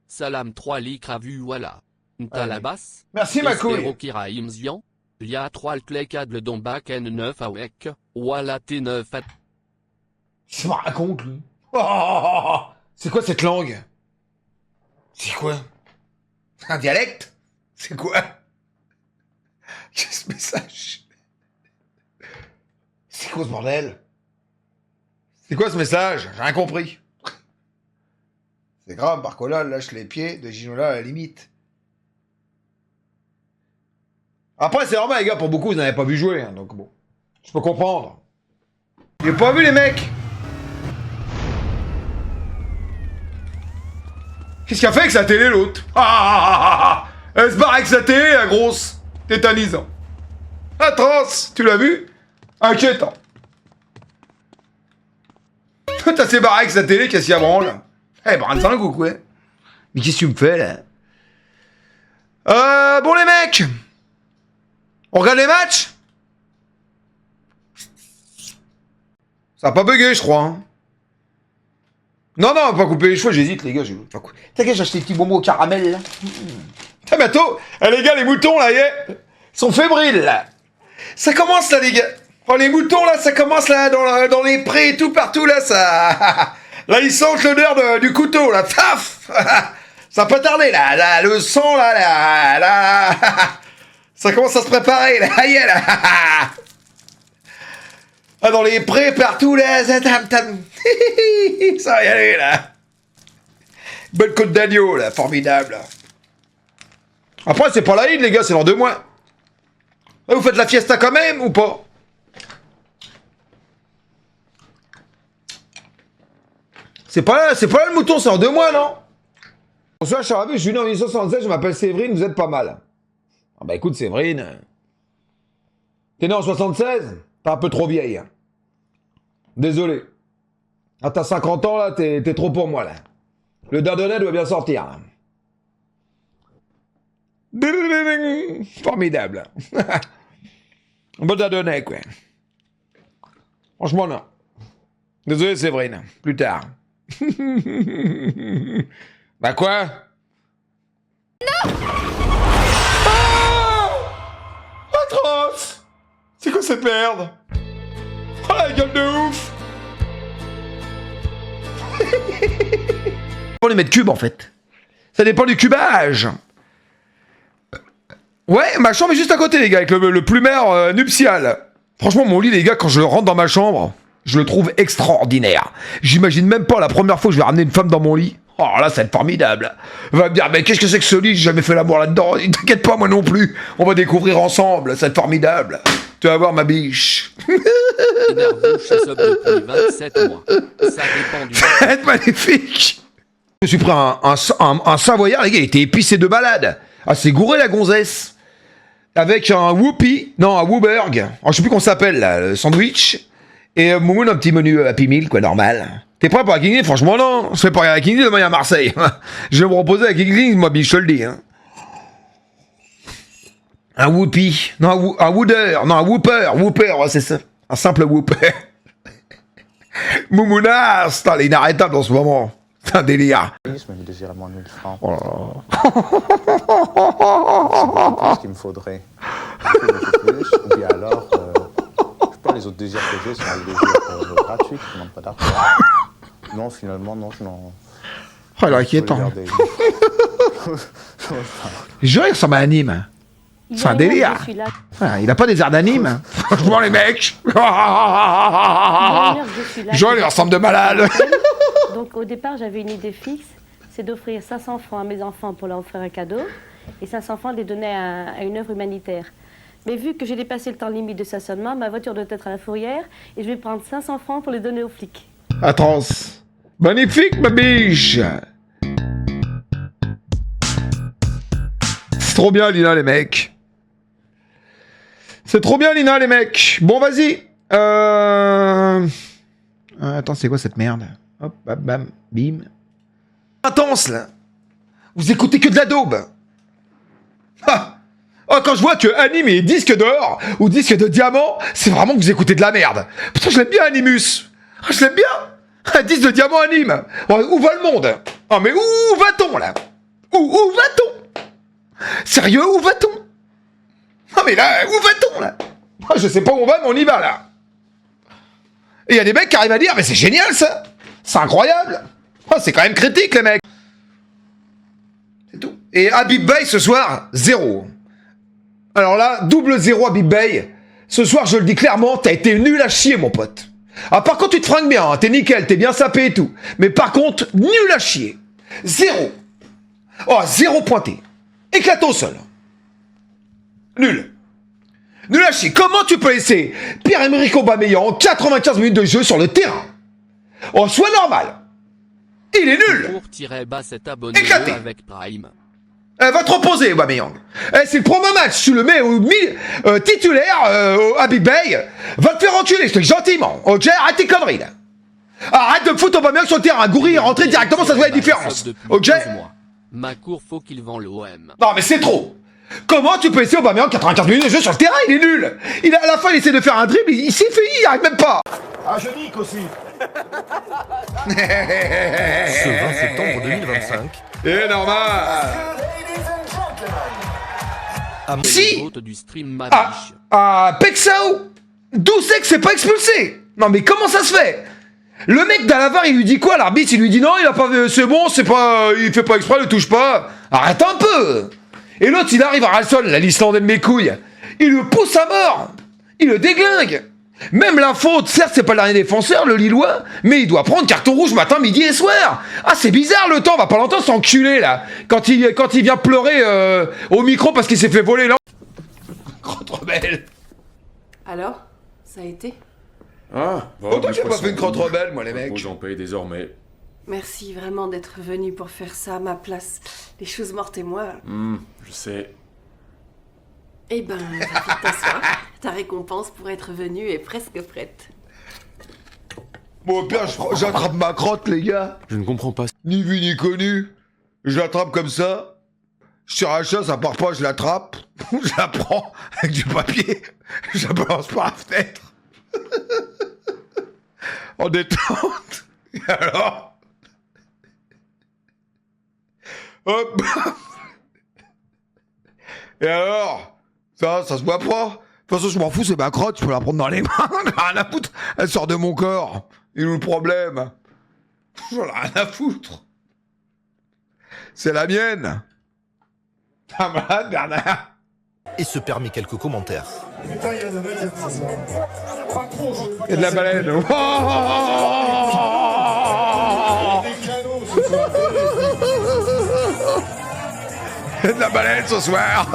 Salam 3 licra vu voilà. Ntalabas. Merci ma couille. Kira imzian. Lia 3 le clécade don bac N9 awek. Voilà T9 at. Je me raconte lui. Oh, c'est quoi cette langue? C'est quoi? Un dialecte? C'est quoi? Qu'est-ce ce message? C'est quoi ce bordel? C'est quoi ce message? J'ai rien compris. C'est grave, Barcola lâche les pieds de Ginola à la limite. Après, c'est normal, les gars, pour beaucoup, vous n'avez pas vu jouer, hein, donc bon. Je peux comprendre. J'ai pas vu les mecs. Qu'est-ce qu'il a fait avec sa télé, l'autre? Elle se barre avec sa télé, la grosse. Tétanisant. Atroce, tu l'as vu? Inquiétant. T'as ses barré avec sa télé, qu'est-ce qu'il y a branle? Eh, branle ça un coup, quoi. Mais qu'est-ce que tu me fais, là? Bon, les mecs. On regarde les matchs? Ça a pas bugué, je crois. Hein. Non, on va pas couper les cheveux, j'hésite, les gars. T'inquiète, j'ai acheté des petits bonbons au caramel, là. T'as bientôt. Eh, les gars, les moutons, là, ils sont fébriles, là. Ça commence, là, les gars. Oh, les moutons, là, ça commence, là, dans les prés et tout, partout, là, ça... Là, ils sentent l'odeur du couteau, là. Taf. Ça peut tarder, là. Le sang, là. Ça commence à se préparer, là. Aïe, là. Ah, dans les prés, partout, là. Ça va y aller, là. Bonne côte d'agneau, là. Formidable. Après, c'est pas la Eid, les gars, c'est dans 2 mois. Vous faites la fiesta quand même, ou pas? C'est pas là le mouton, c'est en 2 mois, non? Bonsoir, cher ami, je suis né en 1976, je m'appelle Séverine, vous êtes pas mal. Ah bah écoute, Séverine, t'es né en 76? T'es un peu trop vieille. Hein. Désolé. Ah, t'as 50 ans, là, t'es trop pour moi, là. Le dardonnais doit bien sortir. Hein. Formidable. Un bon dardonnais, quoi. Franchement, non. Désolé, Séverine. Plus tard. Bah quoi? Non! Ah! Atroce! C'est quoi cette merde? Oh la gueule de ouf! Pour les mètres cubes en fait. Ça dépend du cubage. Ouais, ma chambre est juste à côté les gars, avec le plumard nuptial. Franchement mon lit les gars, quand je rentre dans ma chambre, je le trouve extraordinaire. J'imagine même pas la première fois que je vais ramener une femme dans mon lit. Oh là, ça va être formidable. Elle va me dire, mais qu'est-ce que c'est que ce lit? J'ai jamais fait l'amour là-dedans. T'inquiète pas, moi non plus. On va découvrir ensemble. Ça va être formidable. Tu vas voir ma biche. Depuis 27 mois. Ça dépend du... Ça va être magnifique. Je me suis pris un savoyard, les gars. Il était épicé de malade. Ah, c'est gouré la gonzesse. Avec un whoopie. Non, un wooberg. Oh, je sais plus comment ça s'appelle, là. Le sandwich. Et Moumoun, un petit menu Happy Meal, quoi, normal. T'es prêt pour la King League? Franchement, non. Je fais pas la King League, demain, il y a Marseille. Je vais me reposer à la King League, moi, biche, je te le dis. Hein. Un whoopie. Non, un wooder. Non, un whooper. Whooper, ouais, c'est ça. Un simple whooper. Moumounas, il est inarrêtable en ce moment. C'est un délire. Je désirais moins 1000 francs. Oh là là. Ce qu'il me faudrait. Beaucoup plus. Ou bien alors, les autres désirs que j'ai sont des désirs gratuits, qui ne demandent pas d'argent. Non, finalement, non, je n'en... Oh, il est inquiétant. Je il ressemble à un anime. C'est un délire. Ah, il a pas des airs d'anime. Franchement, les mecs. Joël, il ressemble de malade. Donc, au départ, j'avais une idée fixe, c'est d'offrir 500 francs à mes enfants pour leur offrir un cadeau. et 500 francs les donner à une œuvre humanitaire. Mais vu que j'ai dépassé le temps limite de stationnement, ma voiture doit être à la fourrière et je vais prendre 500 francs pour les donner aux flics. Atroce. Magnifique, ma biche. C'est trop bien, Lina, les mecs. C'est trop bien, Lina, les mecs. Bon, vas-y. Attends, c'est quoi cette merde? Hop, bam, bam, bim. Intense, là. Vous écoutez que de la daube. Ah. Oh, quand je vois que Anime est disque d'or ou disque de diamant, c'est vraiment que vous écoutez de la merde. Putain, je l'aime bien, Animus. Ah, je l'aime bien. Un disque de diamant Anime. Oh, où va le monde? Oh, mais où va-t-on, là? Où va-t-on? Sérieux, où va-t-on? Non, mais là, où va-t-on, là? Oh, je sais pas où on va, mais on y va, là. Et il y a des mecs qui arrivent à dire, mais c'est génial, ça. C'est incroyable. Oh, c'est quand même critique, les mecs. C'est tout. Et Habib Bey, ce soir, 0. Alors là, double 0 Habib Bey. Ce soir, je le dis clairement, t'as été nul à chier, mon pote. Ah, par contre, tu te fringues bien, hein, t'es nickel, t'es bien sapé et tout. Mais par contre, nul à chier. 0. Oh, 0 pointé. Éclate au sol. Nul. Nul à chier. Comment tu peux laisser Pierre-Emerick Aubameyang 95 minutes de jeu sur le terrain? Oh, sois normal. Il est nul. Pour-bas cet abonné Éclaté. avec Prime. Va te reposer, Aubameyang. C'est le premier match, tu le mets au titulaire, au Habib Bey. Va te faire enculer, je te dis gentiment. Ok, arrête tes conneries, là. Arrête de foutre Aubameyang sur le terrain. Goury est rentré directement, ça se voit la différence. Ok? Ma cour faut qu'il vend l'OM. Non, mais c'est trop. Comment tu peux laisser Aubameyang 95 minutes de jeu sur le terrain? Il est nul. À la fin, il essaie de faire un dribble, il s'est fait, il arrive même pas. Ah, je nique aussi. Ce 20 septembre 2025. C'est normal. Si. Du stream Madiche. Pexao. D'où c'est que c'est pas expulsé? Non, mais comment ça se fait? Le mec d'Alavar, il lui dit quoi? L'arbitre, il lui dit non, il a pas, c'est bon, c'est pas, il fait pas exprès, il le touche pas. Arrête un peu. Et l'autre, il arrive à Ralston, la l'Islandais de mes couilles. Il le pousse à mort. Il le déglingue. Même la faute, certes, c'est pas le dernier défenseur, le Lillois, mais il doit prendre carton rouge matin, midi et soir. Ah, c'est bizarre le temps, on va pas l'entendre s'enculer là. Quand il vient pleurer au micro parce qu'il s'est fait voler là. Crotte rebelle. Alors, ça a été? Ah, bon, Pourquoi j'ai pas fait une crotte rebelle, moi, les mecs? J'en paye désormais. Merci vraiment d'être venu pour faire ça à ma place. Les choses mortes et moi. Je sais. Eh ben, va vite t'asseoir. Ta récompense pour être venu est presque prête. Bon, au pire, j'attrape ma crotte, les gars. Je ne comprends pas. Ni vu ni connu. Je l'attrape comme ça. Je tire la chasse, ça part pas, je l'attrape. Je la prends avec du papier. Je la balance par la fenêtre. En détente. Et alors? Hop. Et alors? Ça se voit pas. De toute façon, je m'en fous, c'est ma crotte, je peux la prendre dans les mains. Rien à foutre. Elle sort de mon corps. Il est où le problème? J'en ai rien à foutre. C'est la mienne. T'es malade, Bernard? Et se permet quelques commentaires. Putain, il y a de la baleine ce soir. Pas trop, Il y a de la baleine. Il y a des canaux ce soir. Il y a de la baleine ce soir.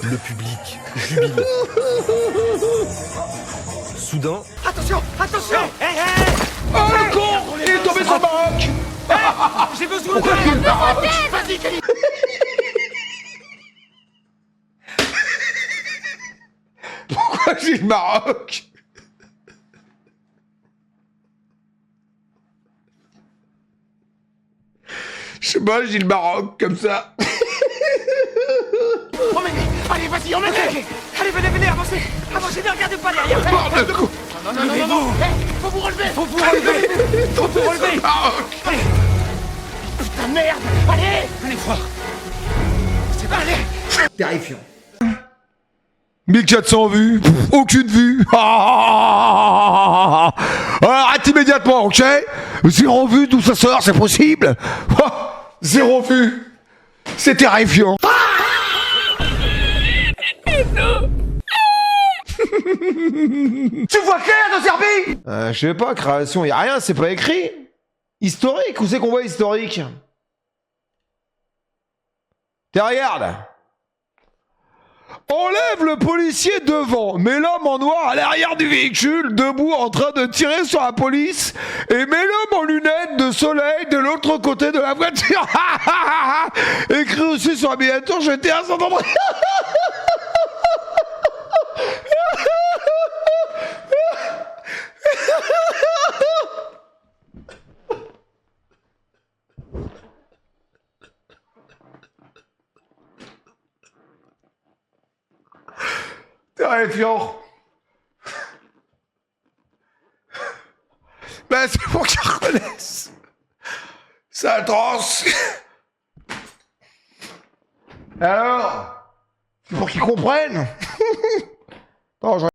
Le public jubile. Soudain. Attention, attention. Oh le con! Il est tombé sur le Maroc. J'ai besoin Pourquoi il est Maroc? Vas-y, Kelly. Pourquoi j'ai le Maroc? Je sais pas, j'ai le Maroc comme ça. Emmenez. Allez, vas-y, emmenez. Allez, venez, avancez. Avancez, ne regardez pas derrière. Non. Faut vous relever. Faut vous relever. Allez. Putain de merde. Allez fort. C'est pas, allez. Terrifiant. 1400 vues, aucune vue. Arrête immédiatement, ok? 0 vue, d'où ça sort, c'est possible? 0 vue. C'est terrifiant. Tu vois clair de Serbie? Je sais pas, création, y a rien, c'est pas écrit. Historique, où c'est qu'on voit historique? Tiens, regarde. Enlève le policier devant, mets l'homme en noir à l'arrière du véhicule, debout en train de tirer sur la police, et mets l'homme en lunettes de soleil de l'autre côté de la voiture. Écrit aussi sur la miniature, j'étais à Saint-André. Terrifiant. Ben c'est pour qu'ils reconnaissent. C'est atroce. Alors, c'est pour qu'ils comprennent.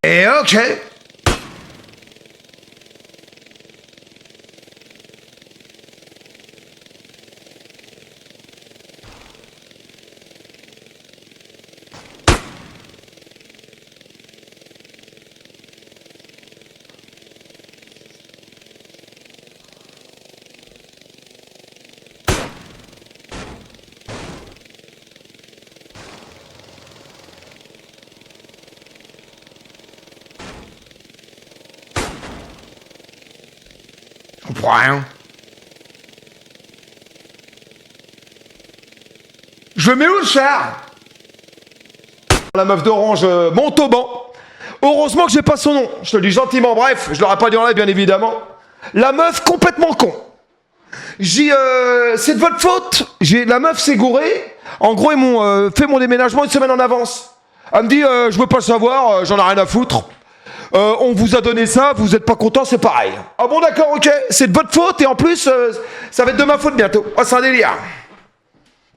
Et ok. Je comprends rien. Je mets où le char? La meuf d'Orange monte au banc. Heureusement que j'ai pas son nom. Je te le dis gentiment, bref, je l'aurais pas dit en live bien évidemment. La meuf complètement con. J'ai c'est de votre faute. La meuf s'est gourée. En gros, ils m'ont fait mon déménagement une semaine en avance. Elle me dit je veux pas le savoir, j'en ai rien à foutre. On vous a donné ça, vous êtes pas content, c'est pareil. Ah bon d'accord, ok, c'est de votre faute et en plus, ça va être de ma faute bientôt. Oh, c'est un délire.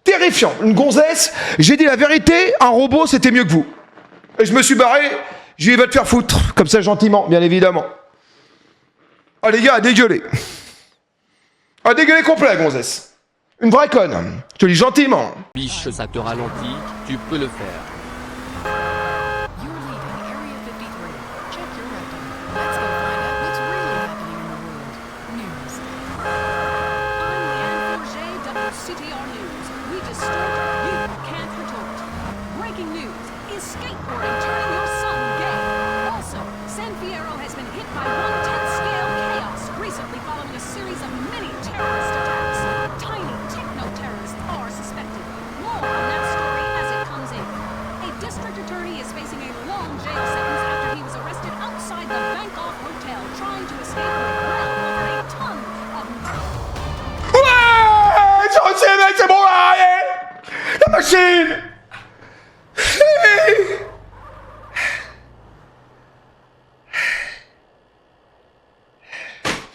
Terrifiant, une gonzesse, j'ai dit la vérité, un robot c'était mieux que vous. Et je me suis barré, j'ai dit va te faire foutre, comme ça gentiment, bien évidemment. Ah les gars, à dégueuler. À dégueuler complet la gonzesse. Une vraie conne, je te dis gentiment. Biche, ça te ralentit, tu peux le faire. C'est bon, allez! La machine!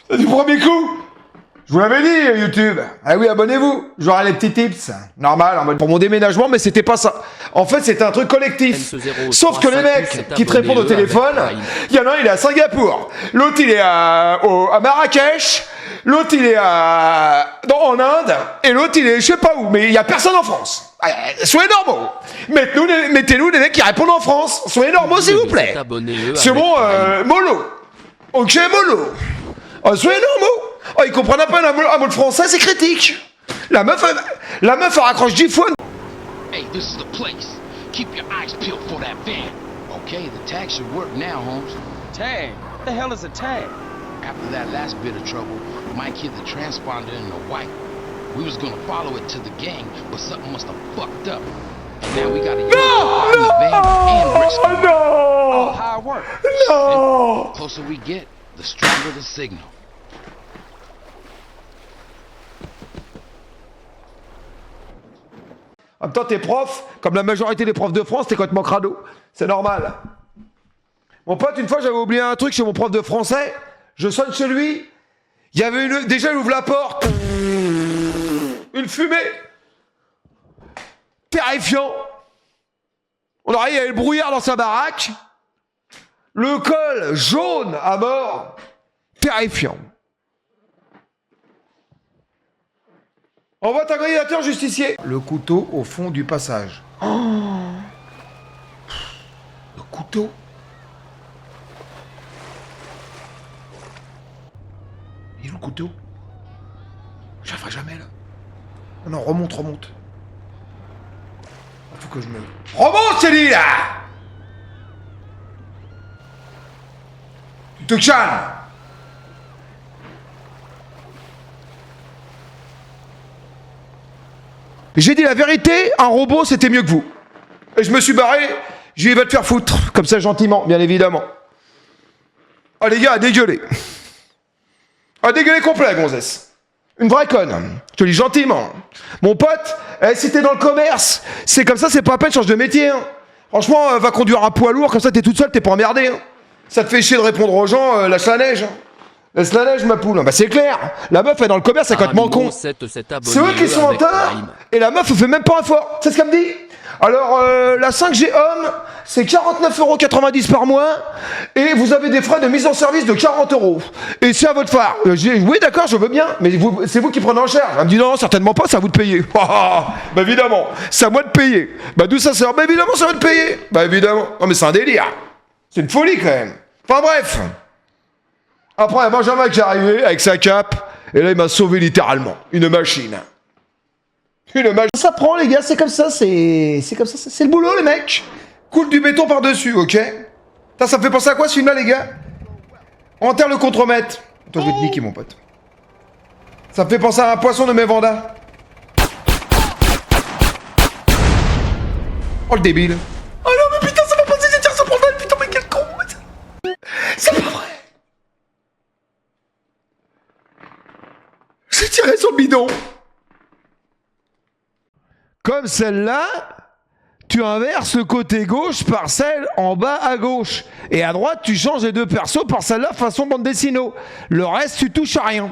Du premier coup, je vous l'avais dit, YouTube. Ah oui, abonnez-vous. J'aurai les petits tips. Normal, en mode pour mon déménagement, mais c'était pas ça. En fait, c'était un truc collectif. Sauf que les mecs qui te répondent au téléphone, il y en a un, il est à Singapour. L'autre, il est à Marrakech. L'autre, il est en Inde. Et l'autre, il est je sais pas où. Mais il y a personne en France. Soyez normaux. Mettez-nous les mecs qui répondent en France. Soyez normaux, s'il vous plaît. C'est bon, mollo. Ok, mollo. Oh, soyez normaux. Oh, ils comprennent à peine un mot de français, c'est critique. La meuf, elle raccroche 10 fois. Hey, this is the place. Keep your eyes peeled for that van. Okay, the tag should work now, Holmes. Tag? What the hell is a tag? After that last bit of trouble, Mike hid the transponder in the white. We was gonna follow it to the gang, but something must have fucked up. And now we gotta use the van and rescue. No! Oh, how it works. No! The closer we get, the stronger the signal. En même temps, t'es prof, comme la majorité des profs de France, t'es complètement crado. C'est normal. Mon pote, une fois, j'avais oublié un truc chez mon prof de français. Je sonne chez lui. Il y avait déjà, il ouvre la porte. Une fumée. Terrifiant. On aurait il y avait le brouillard dans sa baraque. Le col jaune à mort. Terrifiant. Envoie ta candidature, justicier. Le couteau au fond du passage. Oh. Le couteau. Il est où le couteau? Je la ferai jamais là. Non, remonte. Faut que je me... Remonte, Céline, là. Tu te calmes. J'ai dit la vérité, un robot c'était mieux que vous. Et je me suis barré, j'ai dit va te faire foutre, comme ça gentiment, bien évidemment. Ah les gars, à dégueuler. À dégueuler complet, gonzesse. Une vraie conne, je te dis gentiment. Mon pote, si t'es dans le commerce, c'est comme ça, c'est pas à peine, change de métier. Hein. Franchement, va conduire un poids lourd, comme ça t'es toute seule, t'es pas emmerdé. Hein. Ça te fait chier de répondre aux gens, lâche la neige. Hein. Laisse la neige, ma poule. Bah c'est clair. La meuf est dans le commerce, c'est complètement con. C'est eux qui sont en tort. Et la meuf fait même pas un effort. C'est ce qu'elle me dit. Alors, la 5G homme, c'est 49,90 € par mois. Et vous avez des frais de mise en service de 40 €. Et c'est à votre phare. J'ai dit, oui, d'accord, je veux bien. Mais c'est vous qui prenez en charge. Elle me dit, non, certainement pas, c'est à vous de payer. Bah évidemment, c'est à moi de payer. Bah d'où ça sort? Bah évidemment, c'est à moi de payer. Bah évidemment. Non mais c'est un délire. C'est une folie quand même. Enfin bref. Après, Benjamin qui est arrivé avec sa cape, et là il m'a sauvé littéralement. Une machine. Une machine. Ça prend les gars, c'est comme ça, c'est comme ça, c'est le boulot les mecs. Coule du béton par-dessus, ok? Ça me fait penser à quoi ce film là les gars? Enterre le contremaître. Toi je vais te niquer mon pote. Ça me fait penser à un poisson de mes Vanda. Oh le débile. Oh non mais putain ça m'a passé, j'ai tiré sur le putain mais quel con. C'est pas vrai. J'ai tiré sur le bidon. Comme celle-là, tu inverses le côté gauche par celle en bas à gauche. Et à droite, tu changes les deux persos par celle-là façon bande dessinée. Le reste, tu touches à rien.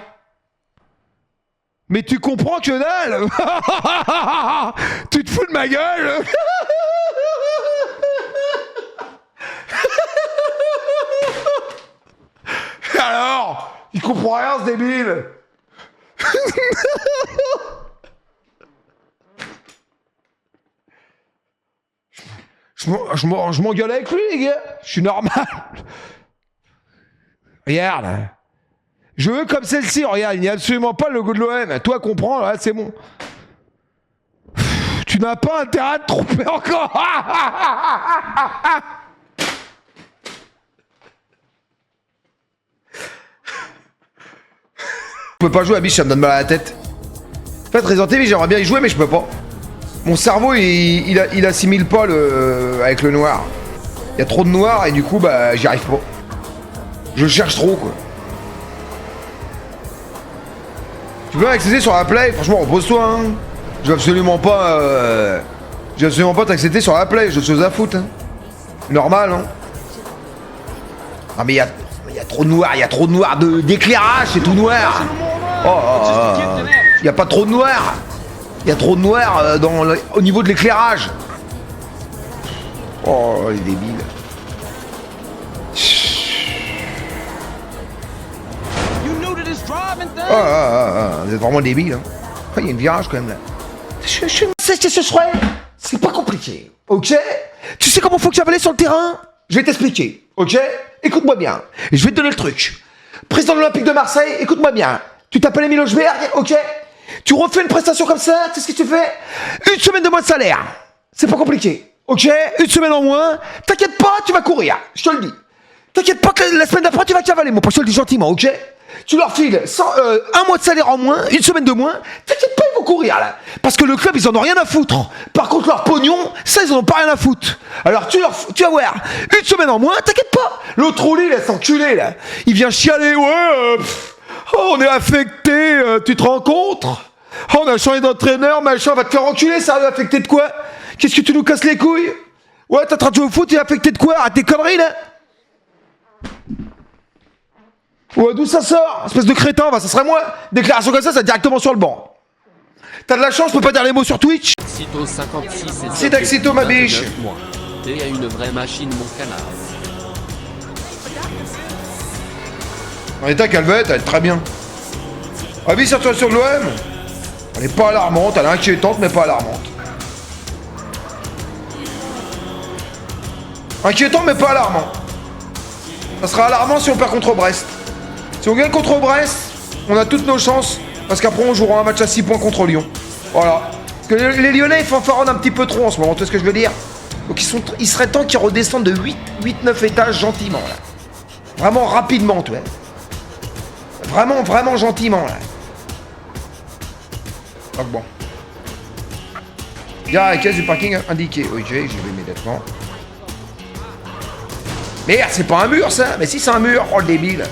Mais tu comprends que dalle. Tu te fous de ma gueule. Alors, il comprend rien ce débile. Je m'engueule avec lui, les gars. Je suis normal. Regarde. Je veux comme celle-ci. Regarde, il n'y a absolument pas le logo de l'OM. Toi, comprends, là, c'est bon. Tu n'as pas intérêt à te tromper encore. Je peux pas jouer à biche, ça me donne mal à la tête. En fait, Resident Evil, j'aimerais bien y jouer, mais je peux pas. Mon cerveau, il assimile pas avec le noir. Il y a trop de noir et du coup, bah, j'y arrive pas. Je cherche trop, quoi. Tu peux accéder sur la Play? Franchement, repose-toi, hein. Je vais absolument pas t'accepter sur la Play, j'ai autre chose à foutre, hein. Normal, hein. Ah, mais il y a trop de noir, il y a trop de noir d'éclairage, c'est tout noir. Il y a pas trop de noir. Il y a trop de noir au niveau de l'éclairage. Oh, les débiles. Vous êtes vraiment débiles, hein. Il y a une virage quand même là. C'est pas compliqué, ok? Tu sais comment faut que j'avale sur le terrain? Je vais t'expliquer, ok? Écoute-moi bien. Et je vais te donner le truc. Président de l'Olympique de Marseille, écoute-moi bien. Tu t'appelles Emile Hochberg, ok? Tu refais une prestation comme ça, tu sais ce que tu fais? Une semaine de moins de salaire. C'est pas compliqué, ok? Une semaine en moins. T'inquiète pas, tu vas courir, je te le dis. T'inquiète pas que la semaine d'après, tu vas cavaler, mon pote, je te le dis gentiment, ok? Tu leur files un mois de salaire en moins, une semaine de moins. T'inquiète pas, ils vont courir là. Parce que le club, ils en ont rien à foutre. Par contre, leur pognon, ça, ils en ont pas rien à foutre. Alors, tu vas voir, une semaine en moins, t'inquiète pas. L'autre roulé, là, s'enculer, là. Il vient chialer, ouais, on est affecté, tu te rends compte? On a changé d'entraîneur, machin, va te faire enculer, ça va affecter de quoi? Qu'est-ce que tu nous casses les couilles? Ouais, t'es en train de jouer au foot, t'es affecté de quoi? Arrête tes conneries, là. Ouais, d'où ça sort? Espèce de crétin, ça serait moi. Déclaration comme ça directement sur le banc. T'as de la chance, je peux pas dire les mots sur Twitch. Cito 56 et C'est Daxito, ma biche. T'es à une vraie machine, mon canard. En état calvette, elle est très bien. Avis sur toi sur l'OM. Elle est pas alarmante, elle est inquiétante, mais pas alarmante. Inquiétant, mais pas alarmant. Ça sera alarmant si on perd contre Brest. Si on gagne contre Brest, on a toutes nos chances, parce qu'après on jouera un match à 6 points contre Lyon. Voilà. Parce que les Lyonnais, ils fanfaronnent un petit peu trop en ce moment, tu vois ce que je veux dire? Donc il serait temps qu'ils redescendent de 8-9 étages gentiment, là. Vraiment rapidement, tu vois. Vraiment gentiment, là. Donc bon. Gare à la caisse du parking indiqué. Ok, j'y vais immédiatement. Merde, c'est pas un mur, ça. Mais si c'est un mur, oh le débile.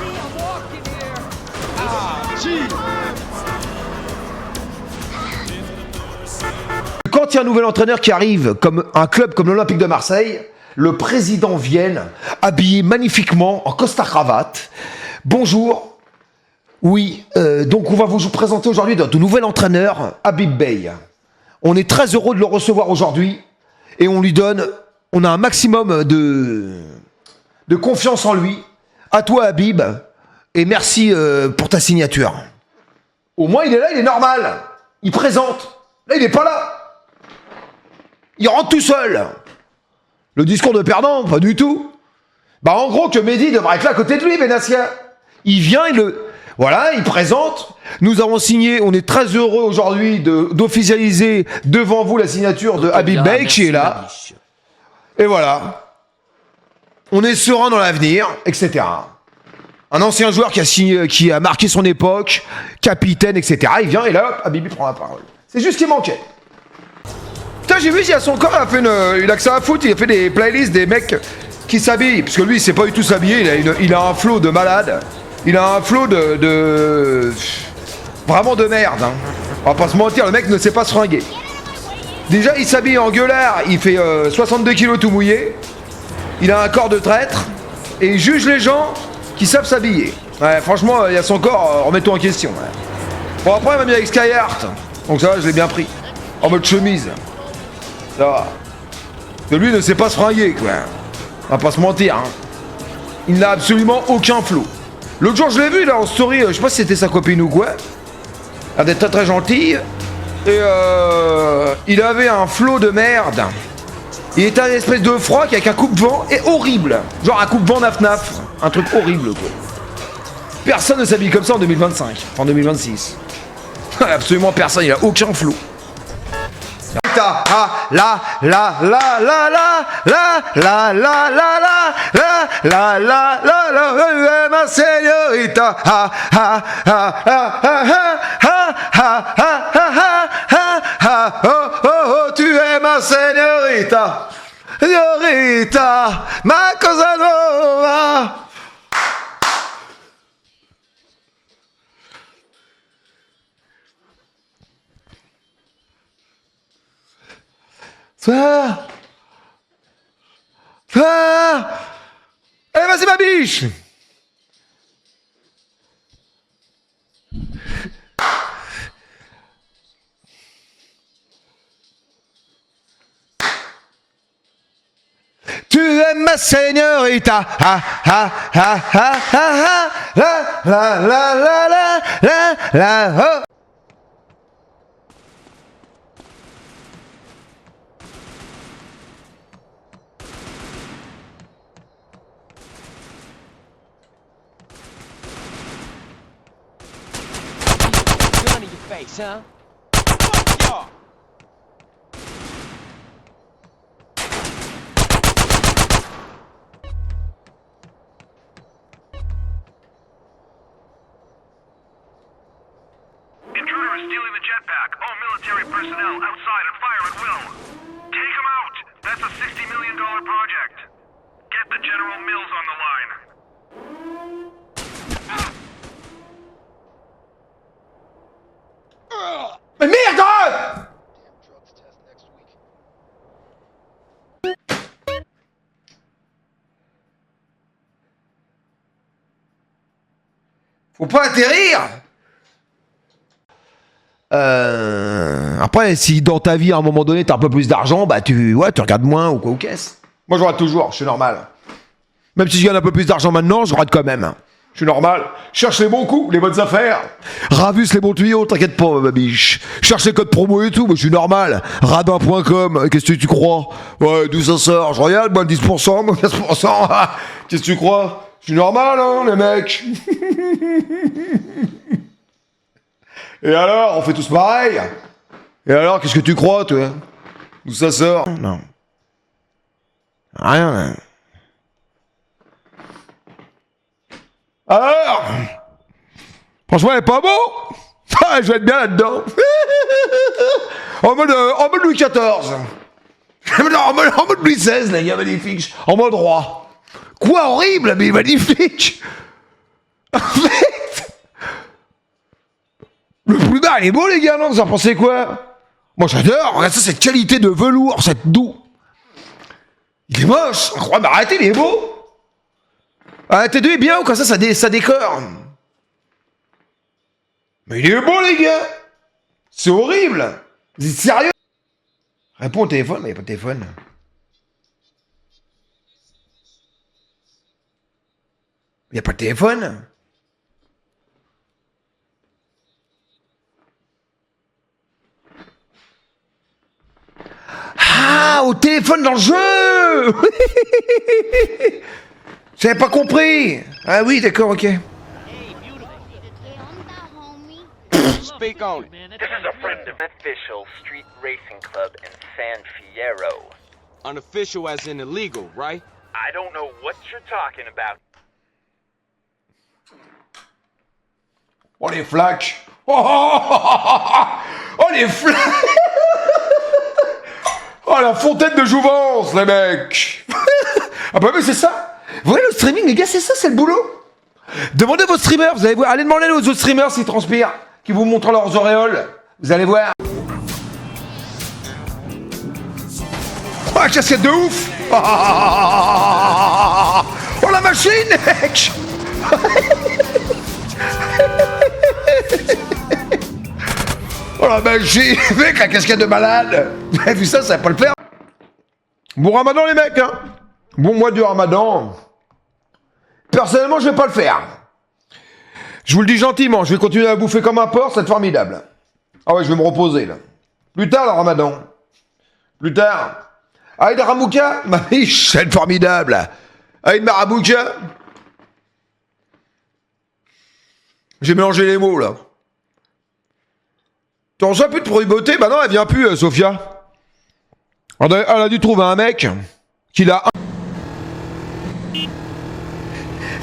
Quand il y a un nouvel entraîneur qui arrive, comme un club comme l'Olympique de Marseille, le président vient, habillé magnifiquement, en costard-cravate. Bonjour. Oui, donc on va vous présenter aujourd'hui notre nouvel entraîneur, Habib Beye. On est très heureux de le recevoir aujourd'hui et on a un maximum de confiance en lui. À toi, Habib, et merci pour ta signature. Au moins, il est là, il est normal. Il présente. Là, il n'est pas là. Il rentre tout seul. Le discours de perdant, pas du tout. Bah, en gros, que Mehdi devrait être là à côté de lui, Benassia. Il vient, voilà, il présente. Nous avons signé, on est très heureux aujourd'hui d'officialiser devant vous la signature de Habib Beye qui est là. Et voilà. On est serein dans l'avenir, etc. Un ancien joueur qui a marqué son époque, capitaine, etc. Il vient et là, hop, Habib prend la parole. C'est juste ce qui manquait. Putain, j'ai vu, il y a son corps, il a que ça à foutre, il a fait des playlists des mecs qui s'habillent. Parce que lui, il sait pas du tout s'habiller, il a un flow de malade. Il a un flow vraiment de merde. Hein. On va pas se mentir, le mec ne sait pas se fringuer. Déjà, il s'habille en gueulard, il fait 62 kilos tout mouillé. Il a un corps de traître. Et il juge les gens qui savent s'habiller. Ouais, franchement, il y a son corps, remettons en question. Ouais. Bon, après, il m'a mis avec Skyheart. Donc ça va, je l'ai bien pris. En mode chemise. Ça va. Que lui ne sait pas se fringuer, quoi. On va pas se mentir. Hein. Il n'a absolument aucun flow. L'autre jour, je l'ai vu là en story, je sais pas si c'était sa copine ou quoi. Elle était très très gentille. Et il avait un flot de merde. Il était un espèce de froc avec un coupe-vent et horrible. Genre un coupe-vent naf-naf. Un truc horrible quoi. Personne ne s'habille comme ça en 2025. En 2026. Absolument personne, il a aucun flot. Ma señorita, tu es ma señorita, señorita, ma cosa nuova. Allez, vas-y, ma biche. Tu es ma señorita, oh. Huh? Fuck y'all! Intruder is stealing the jetpack. All military personnel outside and fire at will. Take him out! That's a $60 million project. Get the General Mills on the line. Mais merde! Faut pas atterrir. Après, si dans ta vie à un moment donné t'as un peu plus d'argent, bah tu regardes moins ou quoi, ou qu'est-ce. Moi je regarde toujours, je suis normal. Même si je gagne un peu plus d'argent maintenant, je regarde quand même. Je suis normal. Cherche les bons coups, les bonnes affaires. Ravus les bons tuyaux, t'inquiète pas, ma biche. Cherche les codes promo et tout, moi je suis normal. Radin.com, qu'est-ce que tu crois? Ouais, d'où ça sort? Je regarde, moi 10%, moi 15%. Qu'est-ce que tu crois? Je suis normal, hein, les mecs. Et alors, on fait tous pareil? Et alors, qu'est-ce que tu crois, toi? D'où ça sort? Non. Rien. Hein. Alors, franchement, elle est pas beau. Je vais être bien là-dedans. en mode Louis XIV. en mode Louis XVI, les gars, magnifique. En mode roi. Quoi, horrible, mais magnifique. En fait, le plumard, il est beau, les gars, non? Vous en pensez quoi? Moi, j'adore. Regarde ça, cette qualité de velours, cette doux. Il est moche. Incroyable, mais arrêtez, il est beau. Arrêtez de lui bien ou comme ça décore. Mais il est beau, les gars. C'est horrible. Vous êtes sérieux? Réponds au téléphone, mais il n'y a pas de téléphone. Il n'y a pas de téléphone. Ah, au téléphone dans le jeu. J'avais pas compris. Ah oui, d'accord, ok. Speak on it. This is a friend of official street racing club in San Fierro. Unofficial as in illegal, right? I don't know what you're talking about. Oh les flaques. Oh les flaques. Oh la fontaine de jouvence, les mecs. Ah bah mais c'est ça. Vous voyez le streaming, les gars, c'est ça, c'est le boulot. Demandez à vos streamers, vous allez voir. Allez demander aux autres streamers s'ils transpirent, qui vous montrent leurs auréoles. Vous allez voir. Oh la casquette de ouf. Oh la machine, mec. Oh la magie, mec, la casquette de malade. Vous avez vu ça, ça va pas le faire. Bon ramadan les mecs, hein. Bon mois du ramadan. Personnellement, je vais pas le faire. Je vous le dis gentiment, je vais continuer à bouffer comme un porc, c'est formidable. Ah ouais, je vais me reposer là. Plus tard le ramadan. Plus tard. Aïd Ramouka, ma biche, c'est formidable. Aïd Marabouka. J'ai mélangé les mots là. T'en reçois plus de produits beauté? Bah non, elle vient plus, Sophia. Elle a dû trouver un mec qui l'a...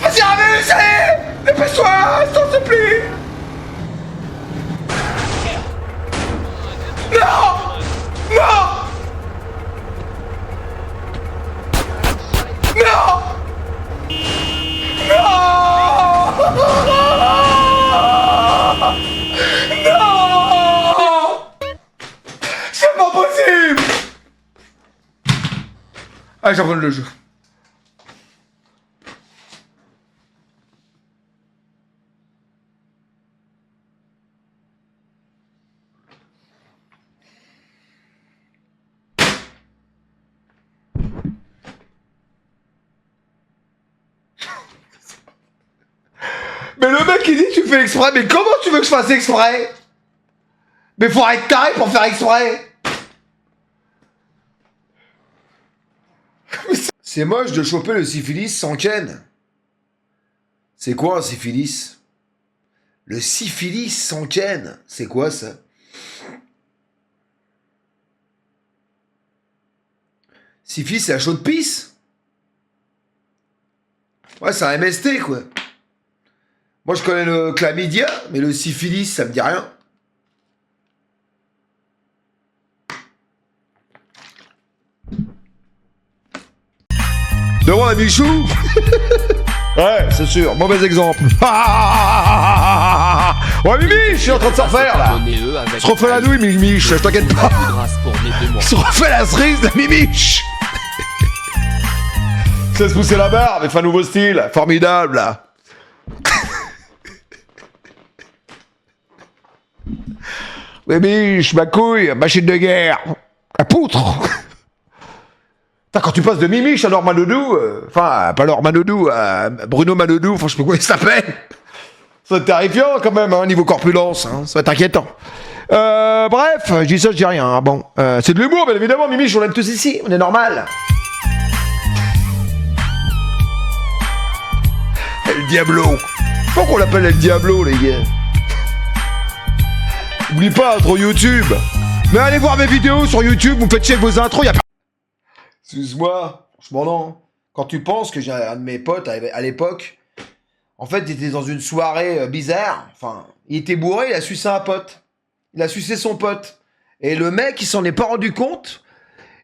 Vas-y, avance! Dépêche-toi, s'il te plaît! Non! Non! Non! Non! C'est pas possible! Ah, j'abandonne le jeu. Mais le mec il dit tu fais exprès, mais comment tu veux que je fasse exprès? Mais faut être taré pour faire exprès. C'est moche de choper le syphilis sans ken. C'est quoi un syphilis? Le syphilis sans ken, c'est quoi ça? Syphilis c'est la chaude pisse? Ouais, c'est un MST quoi. Moi, je connais le chlamydia, mais le syphilis, ça me dit rien. Demande à Michou. Ouais, c'est sûr. Mauvais exemple. Ouais, Mimi, je suis en train de s'en refaire, là. Se refait la douille, Mimiche, je t'inquiète pas. Se refait la cerise de Mimiche. Se laisse pousser la barbe et fait un nouveau style. Formidable, là. Oui, biche, ma couille, machine de guerre, la poutre. Putain, quand tu passes de Mimiche à Laure Manodou, enfin, pas Laure Manodou, à Bruno Manodou, enfin, je sais pas comment il s'appelle. Ça va être terrifiant quand même, hein, niveau corpulence, hein, ça va être inquiétant. Bref, je dis ça, je dis rien, hein, bon. C'est de l'humour, bien évidemment, Mimiche, on l'aime tous ici, on est normal. El Diablo. Pourquoi on l'appelle El Diablo, les gars? N'oublie pas, trop YouTube, Mais allez voir mes vidéos sur YouTube, vous me faites chier avec vos intros, y'a pas... Excuse-moi, franchement non. Quand tu penses que j'ai un de mes potes à l'époque, en fait, il était dans une soirée bizarre. Enfin, il était bourré, il a sucé un pote. Il a sucé son pote. Et le mec, il s'en est pas rendu compte.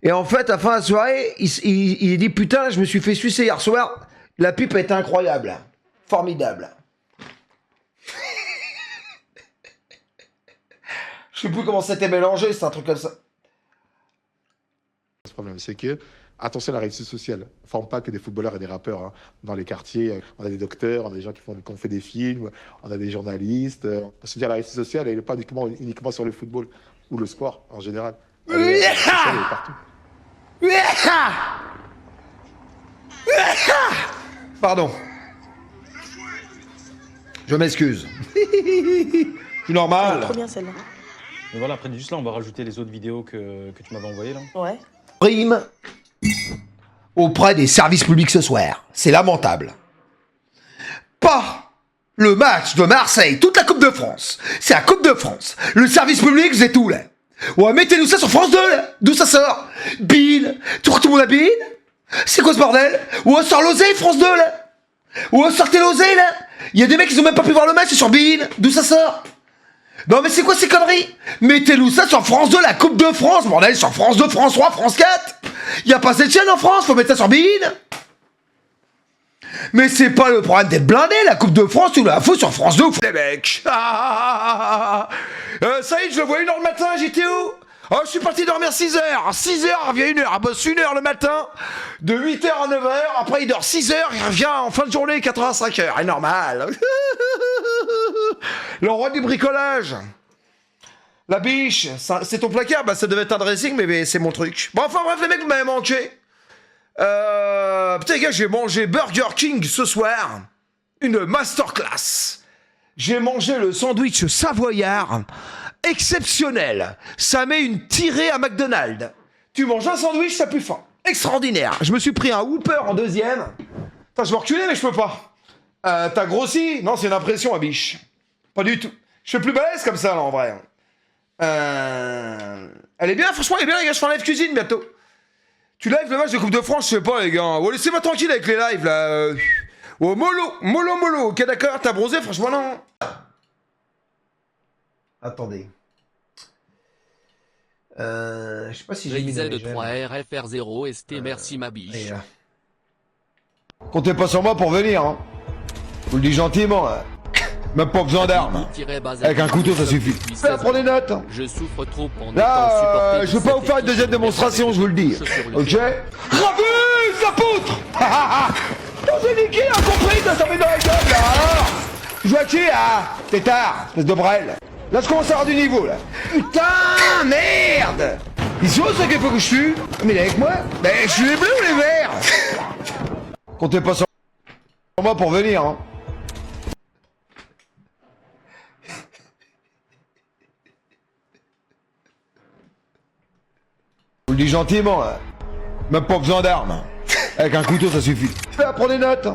Et en fait, à la fin de la soirée, il dit putain, je me suis fait sucer hier soir. La pipe était incroyable. Formidable. Je sais plus comment c'était mélangé, c'est un truc comme ça. Le problème, c'est que, attention à la réussite sociale. Ne forme pas que des footballeurs et des rappeurs. Hein. Dans les quartiers, on a des docteurs, on a des gens qui ont fait des films, on a des journalistes. On se dit, la réussite sociale, elle n'est pas uniquement sur le football ou le sport en général. Elle est partout. Pardon. Je m'excuse. C'est normal. Trop bien celle-là. Mais voilà, après juste là, on va rajouter les autres vidéos que tu m'avais envoyées là. Ouais. Prime auprès des services publics ce soir. C'est lamentable. Pas le match de Marseille, toute la Coupe de France. C'est la Coupe de France. Le service public, c'est tout là. Ouais, mettez-nous ça sur France 2 là. D'où ça sort? Bean. Tout le monde a Bean? C'est quoi ce bordel? Ouais, sort l'oseille France 2 là. Ouais, sortez l'oseille là. Il y a des mecs qui ont même pas pu voir le match, c'est sur Bean. D'où ça sort? Non mais c'est quoi ces conneries? Mettez-nous ça sur France 2, la Coupe de France, bordel, sur France 2, France 3, France 4. Y a pas cette chaîne en France, faut mettre ça sur Bein. Mais c'est pas le problème d'être blindé, la Coupe de France, tu la fous sur France 2, les mecs. Ça y est, je le vois 1h le matin, j'étais où? Oh, je suis parti dormir 6h. 6h, il revient 1h. Il bosse 1h le matin, de 8h à 9h. Après, il dort 6h, il revient en fin de journée, 85h. C'est normal. Le roi du bricolage. La biche, c'est ton placard? Bah, ça devait être un dressing, mais c'est mon truc. Bon, enfin, bref, les mecs, vous m'avez manqué. Putain, les gars, j'ai mangé Burger King ce soir. Une masterclass. J'ai mangé le sandwich savoyard. Exceptionnel. Ça met une tirée à McDonald's. Tu manges un sandwich, t'as plus faim. Extraordinaire. Je me suis pris un Whopper en deuxième. Putain, je veux reculer, mais je peux pas. T'as grossi? Non, c'est une impression, ma biche. Pas du tout. Je suis plus balèze comme ça, là, en vrai. Elle est bien, franchement, elle est bien, les gars. Je fais un live cuisine bientôt. Tu live le match de Coupe de France, je sais pas, les gars. Oh, laissez-moi tranquille avec les lives, là. Oh, mollo. Ok, d'accord, t'as bronzé, franchement, non. Attendez. Je sais pas si j'ai mis Rexel de 3RFR0 ST, merci ma biche. Comptez pas sur moi pour venir, hein. Je vous le dis gentiment, hein. Même pas besoin d'armes. Avec un couteau, ça suffit. Prenez note. Je souffre trop en là, je vais pas vous faire une deuxième démonstration, je vous le dis. Ok? Rabus, la poutre. T'as niqué, un compris, t'as servi dans la gueule, là, alors. Je joue à qui, là? Tétard, espèce de brel. Là, je commence à avoir du niveau, là. Putain, merde. Ils sont ceux qu'il faut que je tue. Mais il est avec moi. Mais je suis les bleus ou les verts? Comptez pas sur moi pour venir, hein. Je vous le dis gentiment, hein. Même pas besoin d'armes. Avec un couteau, ça suffit. Prenez note.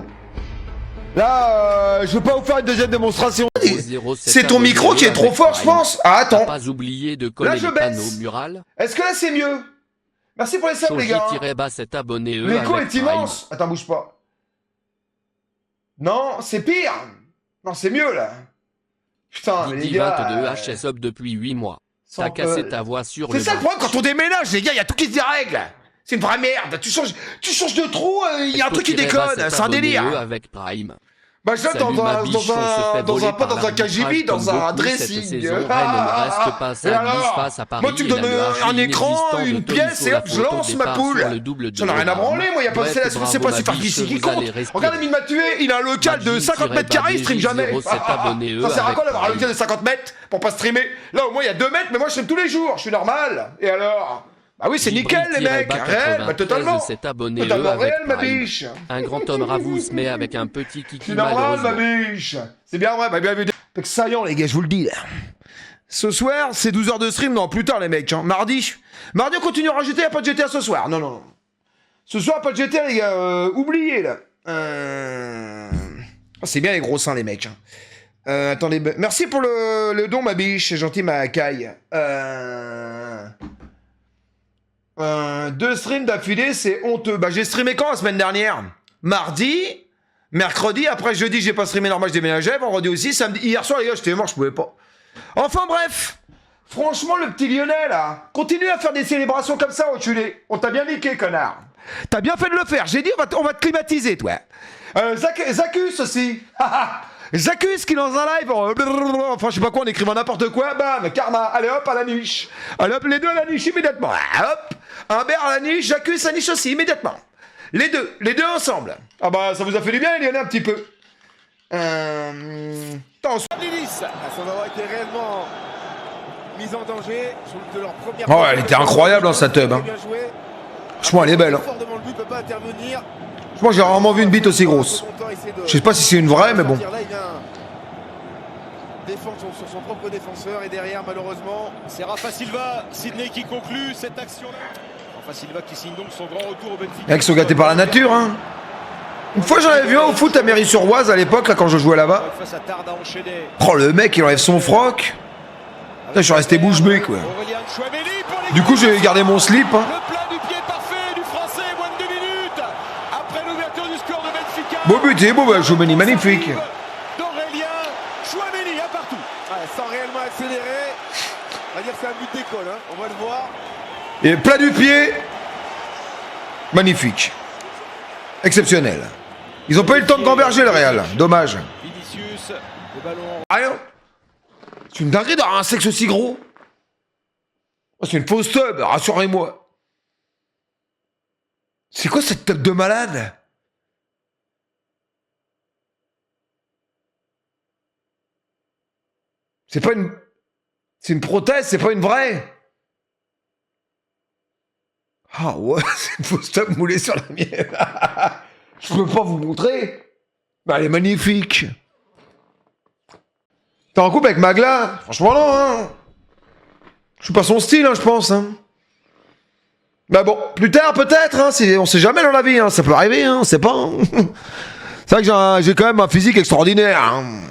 Là, je veux pas vous faire une deuxième démonstration. C'est ton micro qui est trop fort, je pense. Ah, attends. Pas oublié de coller là, je les baisse. panneaux murales. Est-ce que là, c'est mieux? Merci pour les subs, les gars. L'écho est immense. Attends, bouge pas. Non, c'est pire. Non, c'est mieux, là. Putain, les gars. 22 HS up depuis 8 mois. T'as cassé ta voix sur le C'est ça le problème quand on déménage, les gars, y a tout qui se dérègle. C'est une vraie merde. Tu changes de trou, y a un truc qui déconne. C'est un délire. Avec Prime. Bah je dans un KGB, dans un dressing. Et alors, moi tu me donnes un écran, une pièce et hop, je lance ma poule. J'en ai rien à branler, moi, y a pas c'est pas Superficie qui compte. Regarde, il m'a tué, il a un local de 50 mètres carrés, il stream jamais. Ça sert à quoi d'avoir un local de 50 mètres pour pas streamer? Là au moins il y a 2 mètres, mais moi je stream tous les jours, je suis normal. Et alors? Ah oui, c'est nickel, les mecs. Réel, bah totalement. Totalement réel, ma biche. Un grand homme ravous, mais avec un petit kiki. C'est normal, ma biche. C'est bien vrai, bah bien vu. Saillant, les gars, je vous le dis, là. Ce soir, c'est 12 heures de stream. Non, plus tard, les mecs. Hein. Mardi, on continue à rajouter. Y'a pas de GTA ce soir. Non. Ce soir, pas de GTA, les gars. Oubliez, là. C'est bien les gros seins, les mecs. Attendez, merci pour le don, ma biche. C'est gentil, ma caille. 2 streams d'affilée, c'est honteux. Bah, j'ai streamé quand la semaine dernière? Mardi, mercredi, après jeudi, j'ai pas streamé normal, je déménageais, vendredi aussi, samedi. Hier soir, les gars, j'étais mort, je pouvais pas. Enfin, bref. Franchement, le petit Lyonnais, là, continue à faire des célébrations comme ça, enculé. On t'a bien niqué, connard. T'as bien fait de le faire. J'ai dit, on va te climatiser, toi. Zacus aussi. Zacus qui lance un live, enfin je sais pas quoi, en écrivant n'importe quoi, bam, karma, allez hop, à la niche. Allez hop, les deux à la niche immédiatement. Hop, Humbert à la niche, Zacus à la niche aussi, immédiatement. Les deux ensemble. Ah bah ça vous a fait du bien, il y en a un petit peu. Sans avoir été réellement mise en danger de leur première. Oh, elle était incroyable dans sa tub. Hein. Franchement, elle est belle. Hein. Moi, j'ai rarement vu une bite aussi grosse. Je sais pas si c'est une vraie, mais bon. Défendre sur son propre défenseur et derrière, malheureusement, c'est Rafa Silva, Sydney qui conclut cette action-là. Rafa Silva qui signe donc son grand retour au Benfica. Les mecs sont gâtés par la nature, hein. Une fois, j'en avais vu un au foot à Mairie-sur-Oise à l'époque, là, quand je jouais là-bas. Oh, le mec, il enlève son froc. Putain, je suis resté bouche bée, quoi. Du coup, j'ai gardé mon slip, hein. Beau but, beau but, Chouameni, magnifique. D'Aurélien Chouameni, à partout. Ouais, sans réellement accélérer. On va dire que c'est un but d'école, hein. On va le voir. Et plat du pied. Magnifique. Exceptionnel. Ils ont pas eu le temps de gamberger le Real. Dommage. Vinicius, le ballon. Rien. C'est une dinguerie d'avoir un sexe aussi gros. Oh, c'est une fausse tub, rassurez-moi. C'est quoi cette tub de malade? C'est pas une... C'est une prothèse, c'est pas une vraie. Ah ouais, c'est une fausse tub moulée sur la mienne. Je peux pas vous montrer. Bah, elle est magnifique. T'es en couple avec Magla? Franchement non, hein. Je suis pas son style, hein, je pense. Hein. Bah bon, plus tard peut-être, hein, on sait jamais dans la vie, hein, ça peut arriver, hein, on sait pas. Hein. C'est vrai que j'ai quand même un physique extraordinaire. Hein.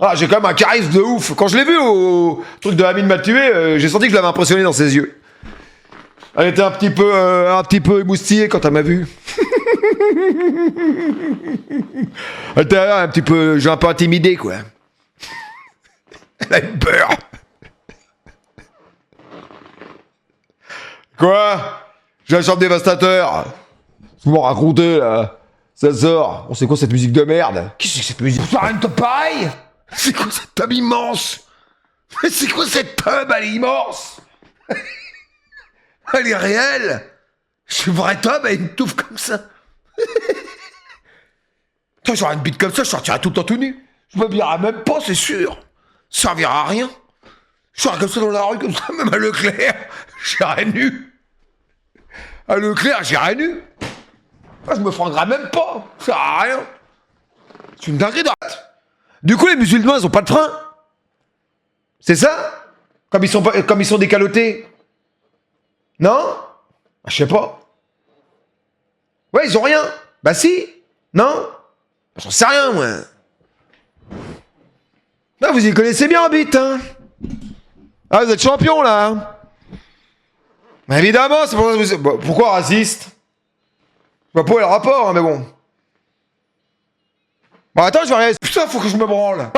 Ah, j'ai quand même un charisme de ouf. Quand je l'ai vu au truc de Amine m'a tué, j'ai senti que je l'avais impressionné dans ses yeux. Elle était un petit peu émoustillée quand elle m'a vu. Elle était un petit peu, j'ai un peu intimidé, quoi. Elle a eu peur. Quoi? J'ai un chant dévastateur. Vous m'en racontez, là. Ça sort. On sait quoi cette musique de merde? Qu'est-ce que c'est que cette musique? Ça rien de pareil? C'est quoi cette tub immense? C'est quoi cette tub? Elle est immense. Elle est réelle. C'est une vraie tub, elle me touffe comme ça. Putain, j'aurais une bite comme ça, je sortirais tout le temps tout nu. Je m'habillerais même pas, c'est sûr. Ça servira à rien. Je serais comme ça dans la rue, comme ça, même à Leclerc. J'irais nu. À Leclerc, j'irais nu. Moi, je me fringuerais même pas. Ça sert à rien. C'est une dinguerie de... Du coup, les musulmans, ils ont pas de frein. C'est ça? Comme ils sont décalotés. Non? Je sais pas. Ouais, ils ont rien. Bah si. Non? J'en sais rien, moi. Ah, vous y connaissez bien, bite, hein? Ah, vous êtes champion, là. Bah, évidemment, c'est pour ça que vous... Pourquoi raciste? Je vois pas le rapport, hein, mais bon. Bon, attends, je vais regarder. Putain, faut que je me branle.